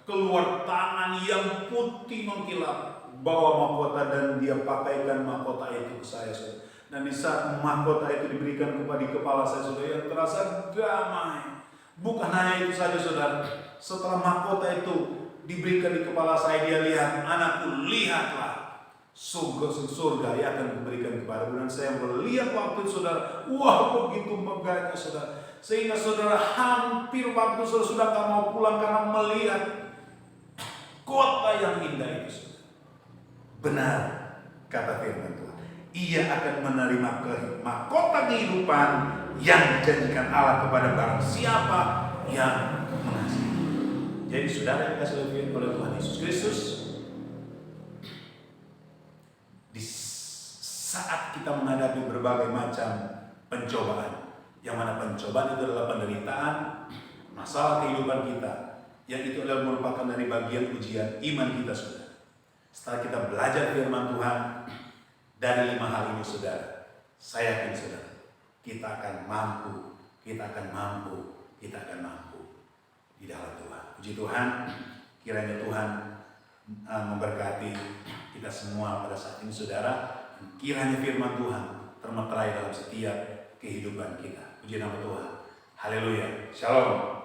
S1: keluar tangan yang putih mengkilap, bawa mahkota, dan dia pakaikan mahkota itu ke saya, saudara. Dan di saat mahkota itu diberikan kepada kepala saya, saudara, yang terasa damai. Bukan hanya itu saja, saudara. Setelah mahkota itu diberikan di kepala saya, dia lihat, anakku, lihatlah surga yang akan diberikan kepadamu. Dan saya melihat waktu itu, saudara, wah, begitu megahnya, saudara. Sehingga saudara hampir waktu saudara sudah tak mau pulang karena melihat kota yang indah itu, saudara. Benar kata firman Tuhan, ia akan menerima mahkota kehidupan yang dijanjikan Allah kepada barang siapa yang mengasihi. Jadi saudara yang dikasihi oleh Tuhan Yesus Kristus, di saat kita menghadapi berbagai macam pencobaan, yang mana pencobaan itu adalah penderitaan, masalah kehidupan kita, yang itu adalah merupakan dari bagian ujian iman kita, saudara. Setelah kita belajar firman Tuhan dari 5 hal ini, saudara, saya yakin saudara, kita akan mampu di dalam Tuhan. Puji Tuhan, kiranya Tuhan memberkati kita semua pada saat ini, saudara. Kiranya firman Tuhan termeterai dalam setiap kehidupan kita. Puji nama Tuhan. Haleluya. Shalom.